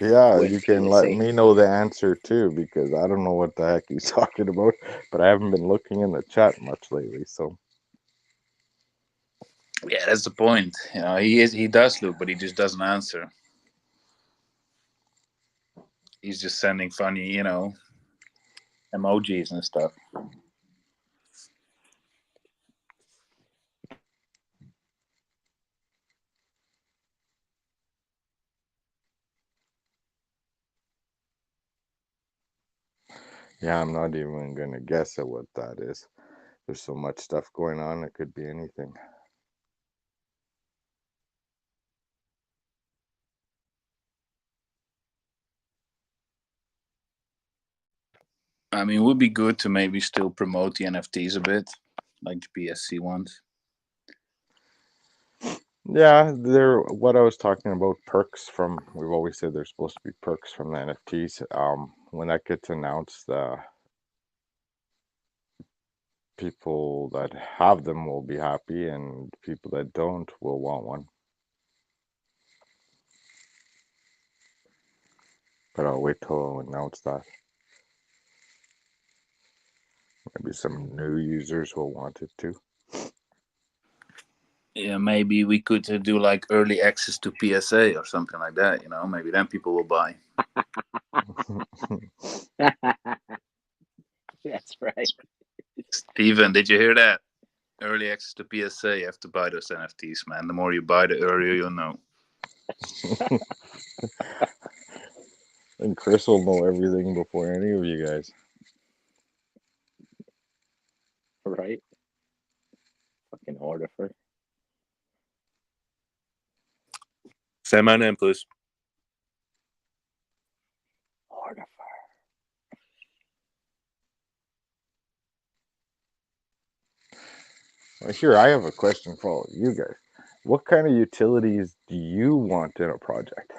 Yeah, With you can let PSA. me know the answer too, because I don't know what the heck he's talking about, but I haven't been looking in the chat much lately, so. Yeah, that's the point. You know, he does look, but he just doesn't answer. He's just sending funny, emojis and stuff. Yeah, I'm not even gonna guess at what that is. There's so much stuff going on, it could be anything. I mean, it would be good to maybe still promote the NFTs a bit, like the PSC ones. Yeah, what I was talking about, perks from, we've always said there's supposed to be perks from the NFTs. When that gets announced, people that have them will be happy, and people that don't will want one. But I'll wait till I announce that. Maybe some new users will want it too. Yeah, maybe we could do like early access to PSA or something like that. Maybe then people will buy. That's right. Steven, did you hear that? Early access to PSA, you have to buy those NFTs, man. The more you buy, the earlier you'll know. And Chris will know everything before any of you guys. Right. Fucking order for. Say my name, please. Order Well, here, I have a question for all you guys. What kind of utilities do you want in a project?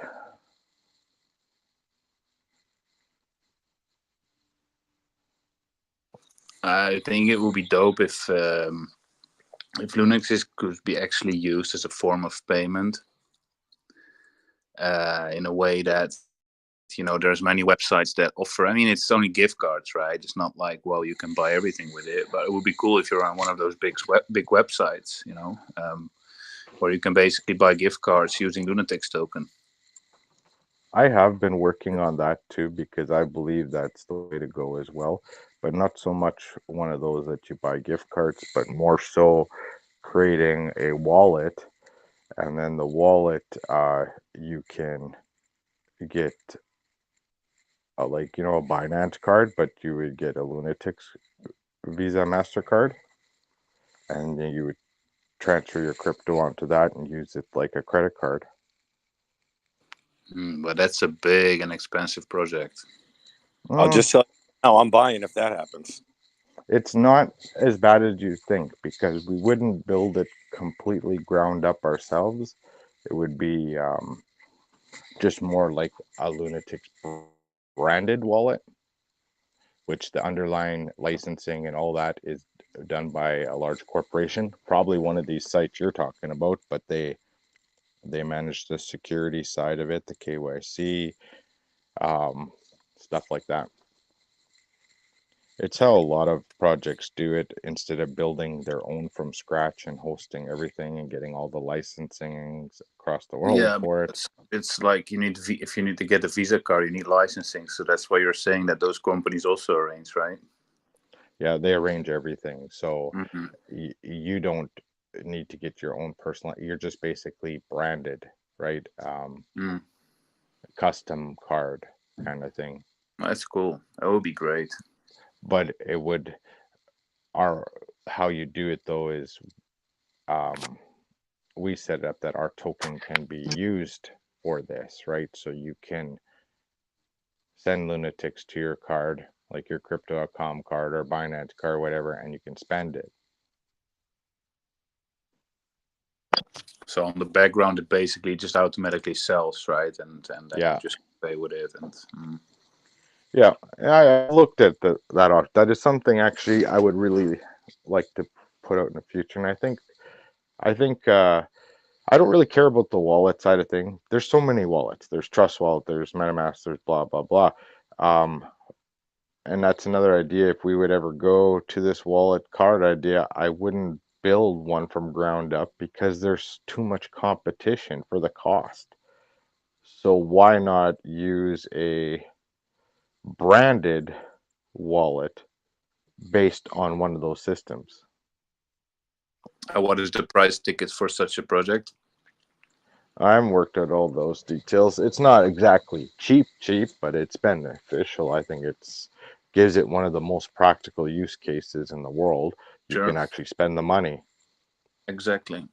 I think it would be dope if Lunatics could be actually used as a form of payment in a way that there's many websites that offer. I mean, it's only gift cards, right? It's not like, well, you can buy everything with it, but it would be cool if you're on one of those big websites, where you can basically buy gift cards using Lunatics Token. I have been working on that too, because I believe that's the way to go as well. But not so much one of those that you buy gift cards, but more so creating a wallet, and then the wallet, you can get like, a Binance card, but you would get a Lunatics Visa MasterCard, and then you would transfer your crypto onto that and use it like a credit card. But that's a big and expensive project. I'll just tell you now, I'm buying if that happens. It's not as bad as you think, because we wouldn't build it completely ground up ourselves. It would be just more like a Lunatics branded wallet, which the underlying licensing and all that is done by a large corporation, probably one of these sites you're talking about, but they manage the security side of it, the KYC, stuff like that. It's how a lot of projects do it, instead of building their own from scratch and hosting everything and getting all the licensing across the world for it. It's like if you need to get a Visa card, you need licensing. So that's why you're saying that those companies also arrange, right? Yeah, they arrange everything. So Mm-hmm. you don't need to get your own personal, you're just basically branded, right? Custom card kind of thing. That's cool. That would be great. But it would, how you do it though is, we set up that our token can be used for this, right? So you can send Lunatics to your card, like your Crypto.com card or Binance card, whatever, and you can spend it. So on the background, it basically just automatically sells, right? And then Yeah. you just pay with it. And Yeah, I looked at that option. That is something actually I would really like to put out in the future. And I think I don't really care about the wallet side of thing. There's so many wallets. There's Trust Wallet, there's MetaMask, there's blah blah blah. And that's another idea. If we would ever go to this wallet card idea, I wouldn't build one from ground up because there's too much competition for the cost. So why not use a branded wallet based on one of those systems? what is the price ticket for such a project? I haven't worked out all those details. It's not exactly cheap, but it's beneficial. I think it's gives it one of the most practical use cases in the world. You Sure. can actually spend the money. Exactly,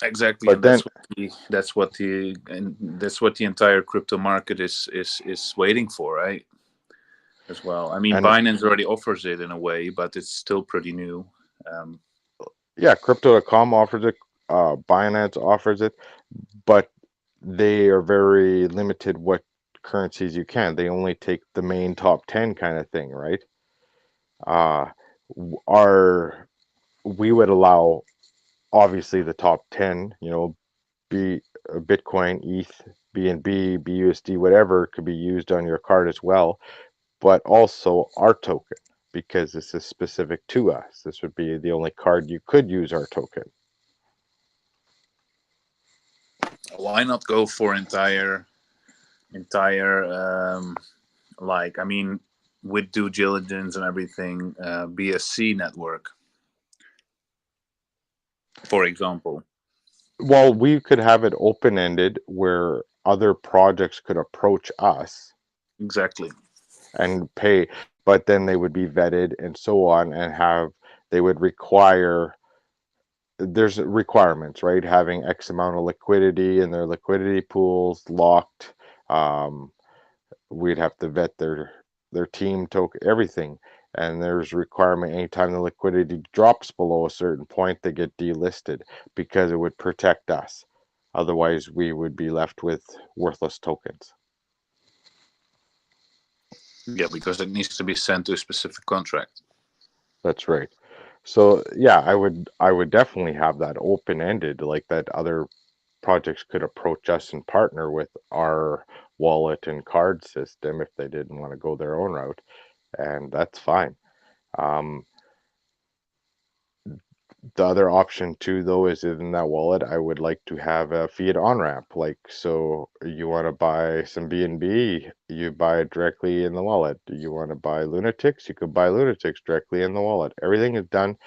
But and then, that's what the entire crypto market is waiting for, right? As well. I mean, and Binance already offers it in a way, but it's still pretty new. yeah, Crypto.com offers it, Binance offers it, but they are very limited what currencies you can. They only take the main top 10 kind of thing, right? Our we would allow obviously the top 10, be Bitcoin, ETH, BNB, BUSD, whatever could be used on your card as well, but also our token because this is specific to us. This would be the only card you could use our token. Why not go for entire like, I mean, with due diligence and everything, BSC network, for example? Well, we could have it open-ended where other projects could approach us Exactly. and pay, but then they would be vetted and so on, and they would require, there's requirements, right? Having X amount of liquidity in their liquidity pools locked. We'd have to vet their team token, everything. And there's a requirement anytime the liquidity drops below a certain point, they get delisted because it would protect us. Otherwise, we would be left with worthless tokens. Yeah, because it needs to be sent to a specific contract. That's right. So yeah, I would definitely have that open-ended, like that other projects could approach us and partner with our wallet and card system if they didn't want to go their own route, and that's fine. Um, the other option too, though, is in that wallet, I would like to have a fiat on-ramp. Like, so you want to buy some BNB, you buy it directly in the wallet. Do you want to buy Lunatics? You could buy Lunatics directly in the wallet. Everything is done.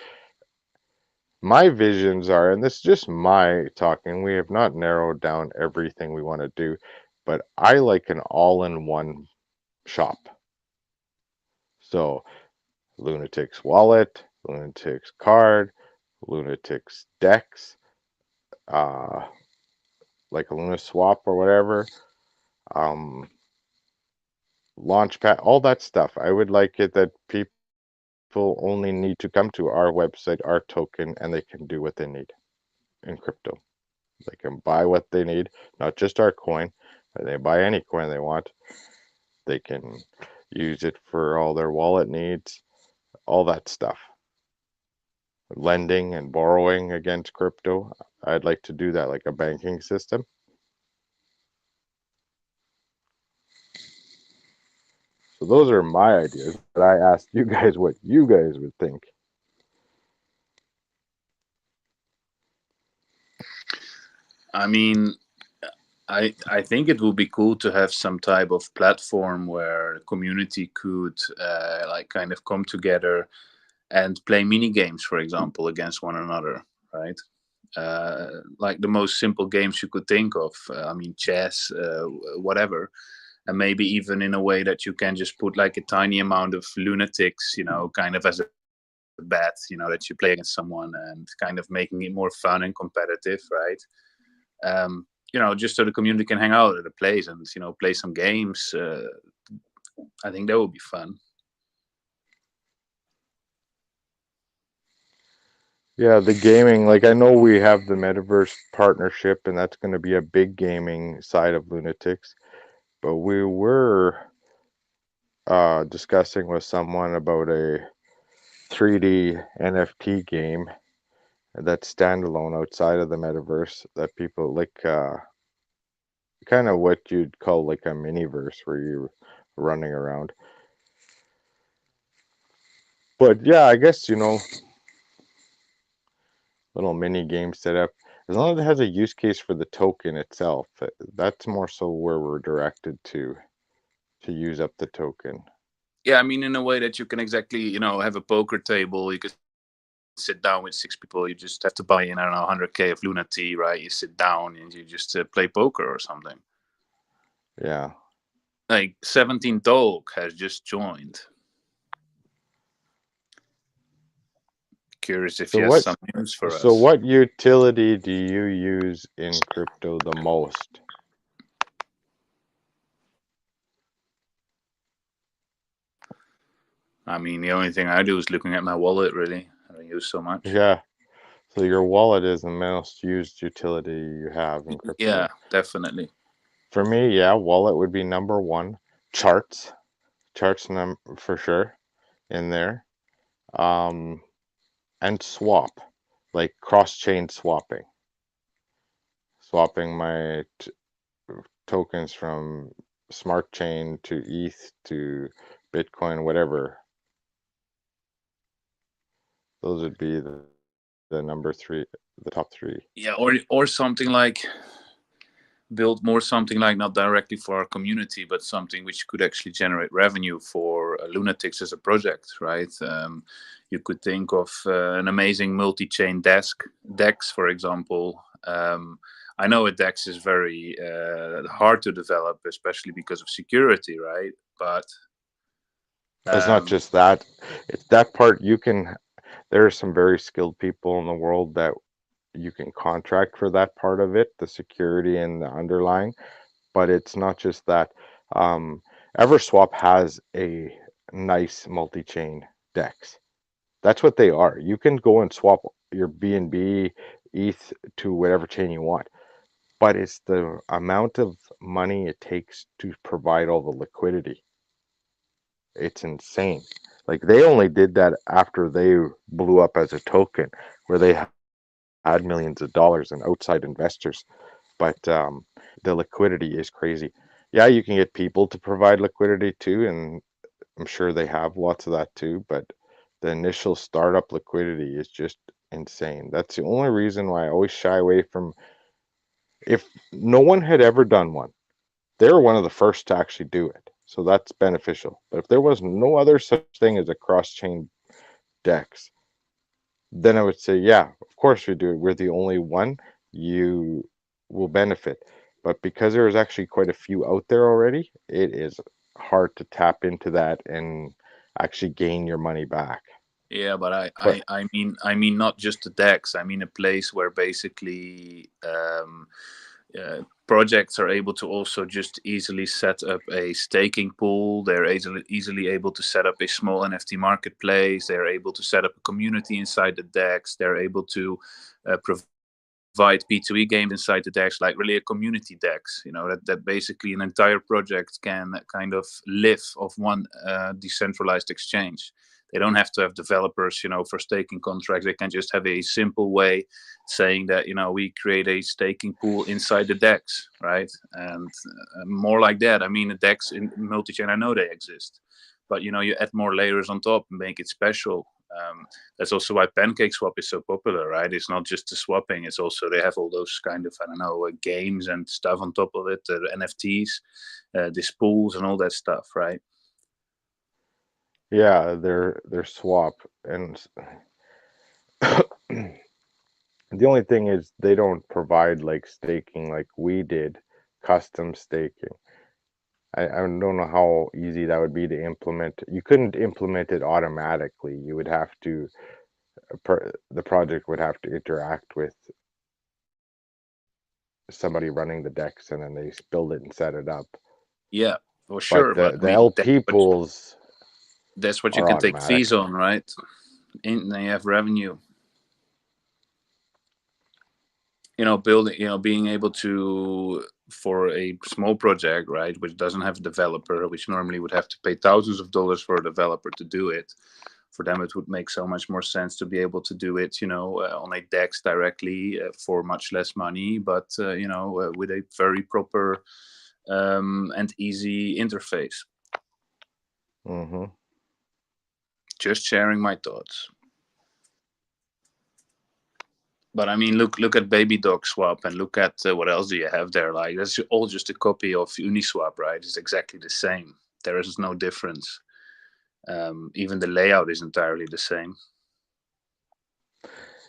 My visions are, and this is just my talking, we have not narrowed down everything we want to do, but I like an all-in-one shop. So Lunatics wallet, Lunatics card, Lunatics DEX, like a Lunaswap or whatever, Launchpad, all that stuff. I would like it that people only need to come to our website, our token, and they can do what they need in crypto. They can buy what they need, not just our coin, but they buy any coin they want. They can use it for all their wallet needs, all that stuff. Lending and borrowing against crypto. I'd like to do that like a banking system. So those are my ideas, but I asked you guys what you guys would think. I mean, I think it would be cool to have some type of platform where the community could like kind of come together and play mini games, for example, against one another, right? Like the most simple games you could think of. I mean, chess, whatever, and maybe even in a way that you can just put like a tiny amount of lunatics, kind of as a bet, that you play against someone, and kind of making it more fun and competitive, right? Just so the community can hang out at a place and play some games. I think that would be fun. Yeah, the gaming, like I know we have the metaverse partnership, and that's going to be a big gaming side of Lunatics, but we were discussing with someone about a 3D NFT game that's standalone outside of the metaverse that people like, kind of what you'd call like a miniverse where you're running around. But yeah, I guess, little mini game setup. As long as it has a use case for the token itself, that's more so where we're directed to use up the token. Yeah, I mean, in a way that you can exactly, have a poker table. You could sit down with 6 people. You just have to buy in, I don't know, 100K of Lunati, right? You sit down and you just play poker or something. Yeah. Like 17 Dog has just joined. Curious if So he has some news for us. So what utility do you use in crypto the most? I mean, the only thing I do is looking at my wallet, really. I don't use so much. Yeah. So your wallet is the most used utility you have in crypto. Yeah, definitely. For me, yeah, wallet would be number one. Charts for sure in there. And swap, like cross-chain swapping. Swapping my tokens from smart chain to ETH to Bitcoin, whatever. Those would be the number three, the top three. Yeah, or something like build more something like not directly for our community, but something which could actually generate revenue for Lunatics as a project, right? You could think of an amazing multi-chain DEX, for example. I know a DEX is very hard to develop, especially because of security, right? But it's not just that. It's that part there are some very skilled people in the world that you can contract for that part of it, the security and the underlying, but it's not just that. Everswap has a nice multi-chain DEX. That's what they are. You can go and swap your BNB ETH to whatever chain you want, but it's the amount of money it takes to provide all the liquidity. It's insane. Like they only did that after they blew up as a token, where they had millions of dollars and outside investors. But the liquidity is crazy. Yeah, you can get people to provide liquidity too, and I'm sure they have lots of that too. But the initial startup liquidity is just insane. That's the only reason why I always shy away from. If no one had ever done one, they were one of the first to actually do it. So that's beneficial. But if there was no other such thing as a cross-chain DEX, then I would say, yeah, of course we do it. We're the only one. You will benefit. But because there's actually quite a few out there already, it is hard to tap into that and actually gain your money back. Yeah, but I mean not just the DEX. I mean a place where basically projects are able to also just easily set up a staking pool. They're easily able to set up a small NFT marketplace. They're able to set up a community inside the DEX. They're able to provide P2E games inside the DEX, like really a community DEX, that basically an entire project can kind of live off one decentralized exchange. They don't have to have developers, for staking contracts. They can just have a simple way saying that, we create a staking pool inside the DEX, right? And more like that. I mean, the DEX in multi-chain, I know they exist, but, you add more layers on top and make it special. That's also why Panckaceswap is so popular, right? It's not just the swapping. It's also, they have all those kind of, games and stuff on top of it, the NFTs, these pools and all that stuff, right? Yeah, they're swap, and the only thing is they don't provide like staking like we did, custom staking. I don't know how easy that would be to implement. You couldn't implement it automatically. You would have to, the project would have to interact with somebody running the DEX, and then they build it and set it up. Yeah, for sure. But the LP pools, that's what you can take fees on, right? And they have revenue. being able to, for a small project, right, which doesn't have a developer, which normally would have to pay thousands of dollars for a developer to do it. For them, it would make so much more sense to be able to do it, on a DEX directly for much less money, but with a very proper and easy interface. Mm-hmm. Just sharing my thoughts. But I mean, look at Baby Dog Swap, and look at what else do you have there? Like, that's all just a copy of Uniswap, right? It's exactly the same. There is no difference. Even the layout is entirely the same.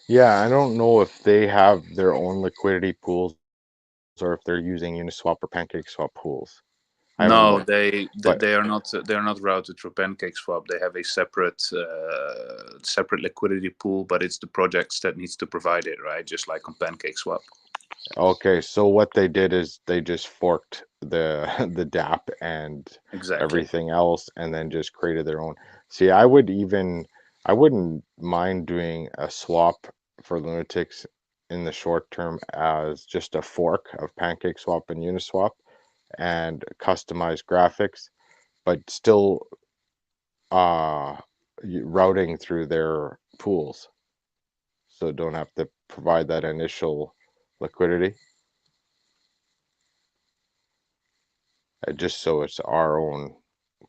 Yeah, I don't know if they have their own liquidity pools or if they're using Uniswap or Panckaceswap pools. No, looked, they but are not. They are not routed through Panckaceswap. They have a separate liquidity pool, but it's the projects that needs to provide it, right? Just like on Panckaceswap. okay, so what they did is they just forked the the DApp and Exactly. everything else, and then just created their own. See, I wouldn't mind doing a swap for Lunatics in the short term as just a fork of Panckaceswap and Uniswap and customized graphics, but still routing through their pools, so don't have to provide that initial liquidity. Just so it's our own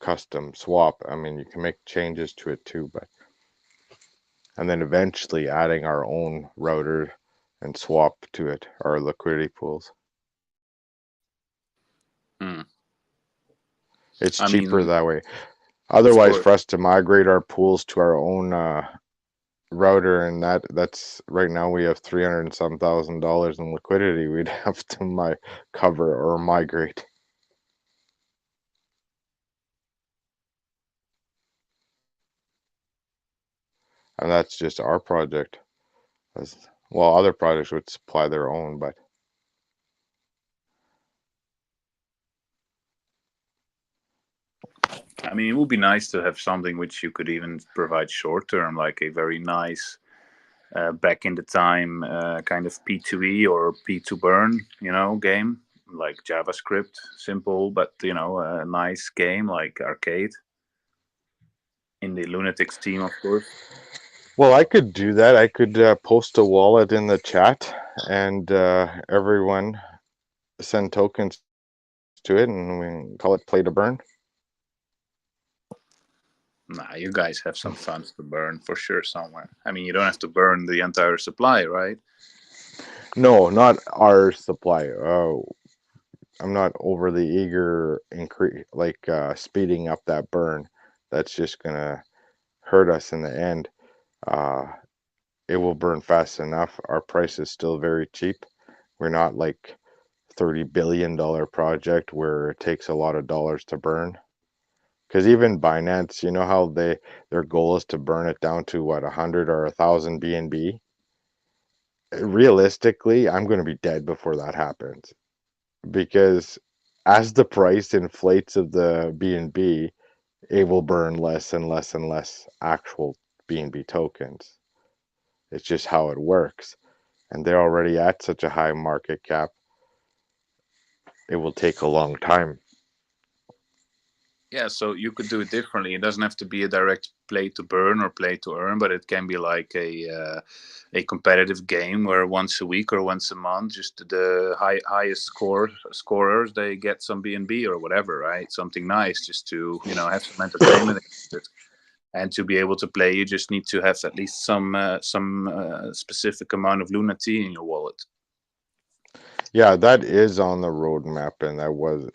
custom swap. I mean, you can make changes to it too, but and then eventually adding our own router and swap to it, our liquidity pools. It's cheaper that way. Otherwise, for us to migrate our pools to our own router, and that's right now we have $300 and some thousand in liquidity. We'd have to cover or migrate. And that's just our project. Well, other projects would supply their own, but I mean, it would be nice to have something which you could even provide short term, like a very nice back in the time kind of P2E or P2 burn, game like JavaScript, simple, but a nice game like arcade in the Lunatics team, of course. Well, I could do that. I could post a wallet in the chat, and everyone send tokens to it, and we call it play to burn. Nah, you guys have some funds to burn for sure somewhere. I mean, you don't have to burn the entire supply, right? No, not our supply. I'm not overly eager speeding up that burn. That's just gonna hurt us in the end. It will burn fast enough. Our price is still very cheap. We're not like $30 billion project where it takes a lot of dollars to burn. Because even Binance, you know how their goal is to burn it down to what, 100 or 1,000 BNB? Realistically, I'm going to be dead before that happens. Because as the price inflates of the BNB, it will burn less and less and less actual BNB tokens. It's just how it works. And they're already at such a high market cap. It will take a long time. Yeah, so you could do it differently. It doesn't have to be a direct play to burn or play to earn, but it can be like a competitive game where once a week or once a month, just the highest scorers, they get some BNB or whatever, right? Something nice just to have some entertainment. And to be able to play, you just need to have at least some specific amount of Lunati in your wallet. Yeah, that is on the roadmap, and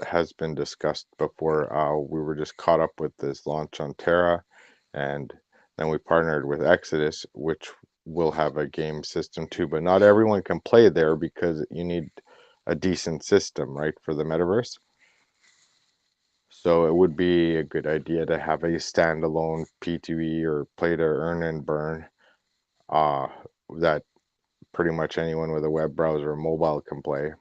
has been discussed before. We were just caught up with this launch on Terra, and then we partnered with Exodus, which will have a game system too. But not everyone can play there because you need a decent system, right, for the metaverse. So it would be a good idea to have a standalone P2E or play to earn and burn that pretty much anyone with a web browser or mobile can play.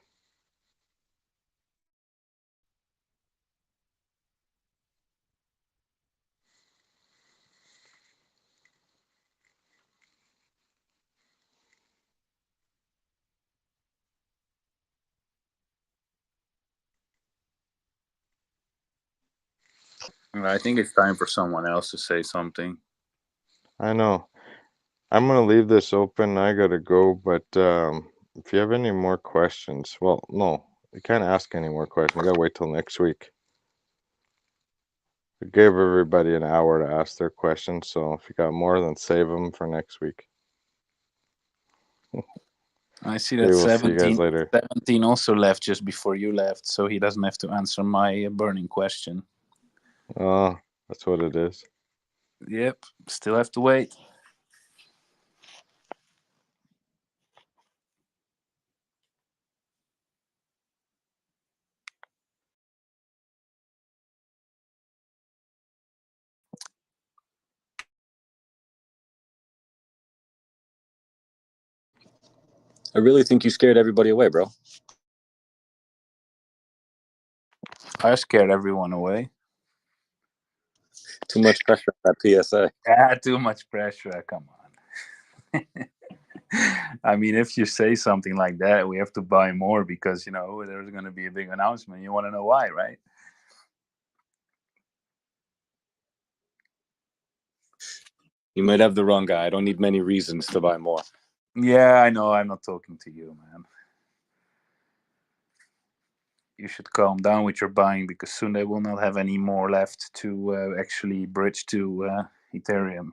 I think it's time for someone else to say something. I know. I'm gonna leave this open. I gotta go, but if you have any more questions, well, no, you can't ask any more questions. You gotta wait till next week. We gave everybody an hour to ask their questions, so if you got more, then save them for next week. I see Okay, that we'll see you guys 17, later. 17 also left just before you left, so he doesn't have to answer my burning question. Oh, that's what it is. Yep, still have to wait. I really think you scared everybody away, bro. I scared everyone away. Too much pressure on that PSA. Too much pressure. Come on. I mean, if you say something like that, we have to buy more because, there's going to be a big announcement. You want to know why, right? You might have the wrong guy. I don't need many reasons to buy more. Yeah, I know. I'm not talking to you, man. You should calm down with your buying because soon they will not have any more left to actually bridge to Ethereum,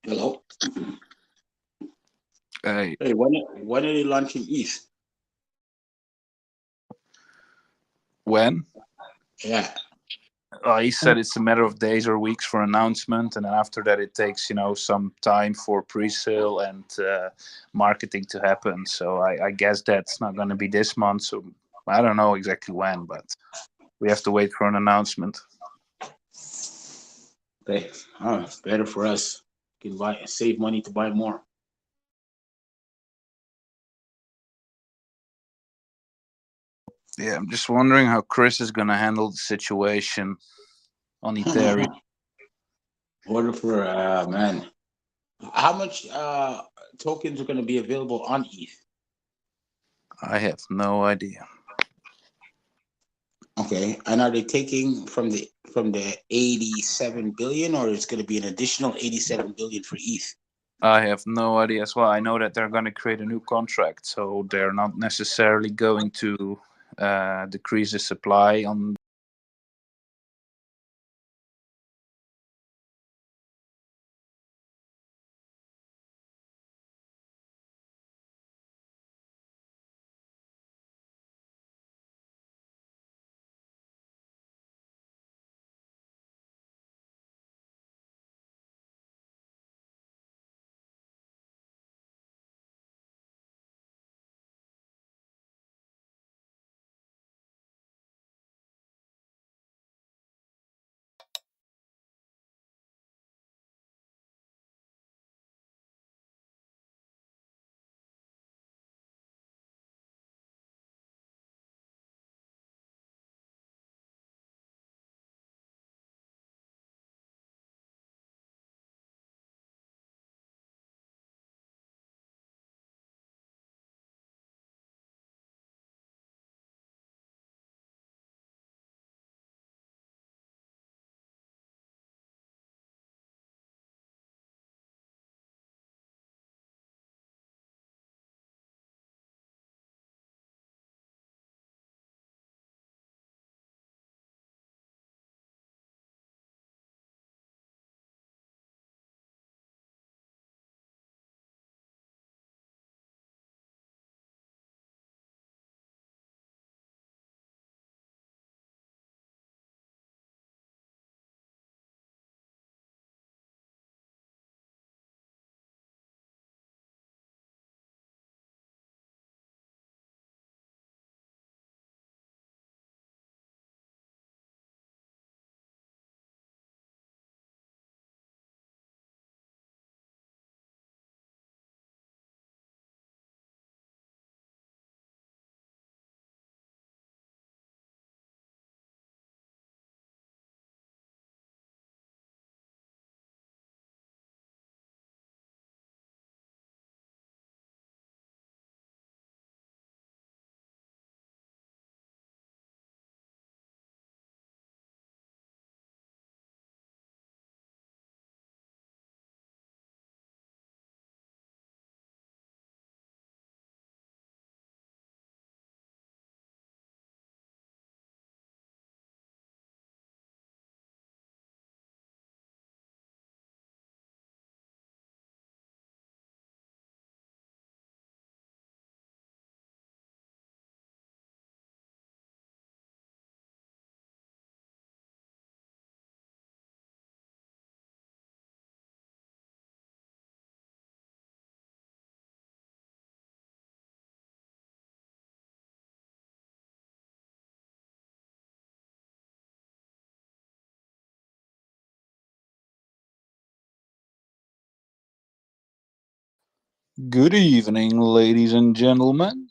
Hello. Hey, Hey, when are they launching ETH? when? Yeah. He said it's a matter of days or weeks for announcement, and then after that it takes some time for pre-sale and marketing to happen. So I guess that's not going to be this month. So I don't know exactly when, but we have to wait for an announcement. Okay. Oh, it's better for us. Can save money to buy more. Yeah, I'm just wondering how Chris is going to handle the situation on Ethereum. Order for man. How much tokens are going to be available on ETH? I have no idea. Okay, and are they taking from the 87 billion, or it's going to be an additional 87 billion for ETH? I have no idea as well. I know that they're going to create a new contract, so they're not necessarily going to decrease the supply on Good evening, ladies and gentlemen.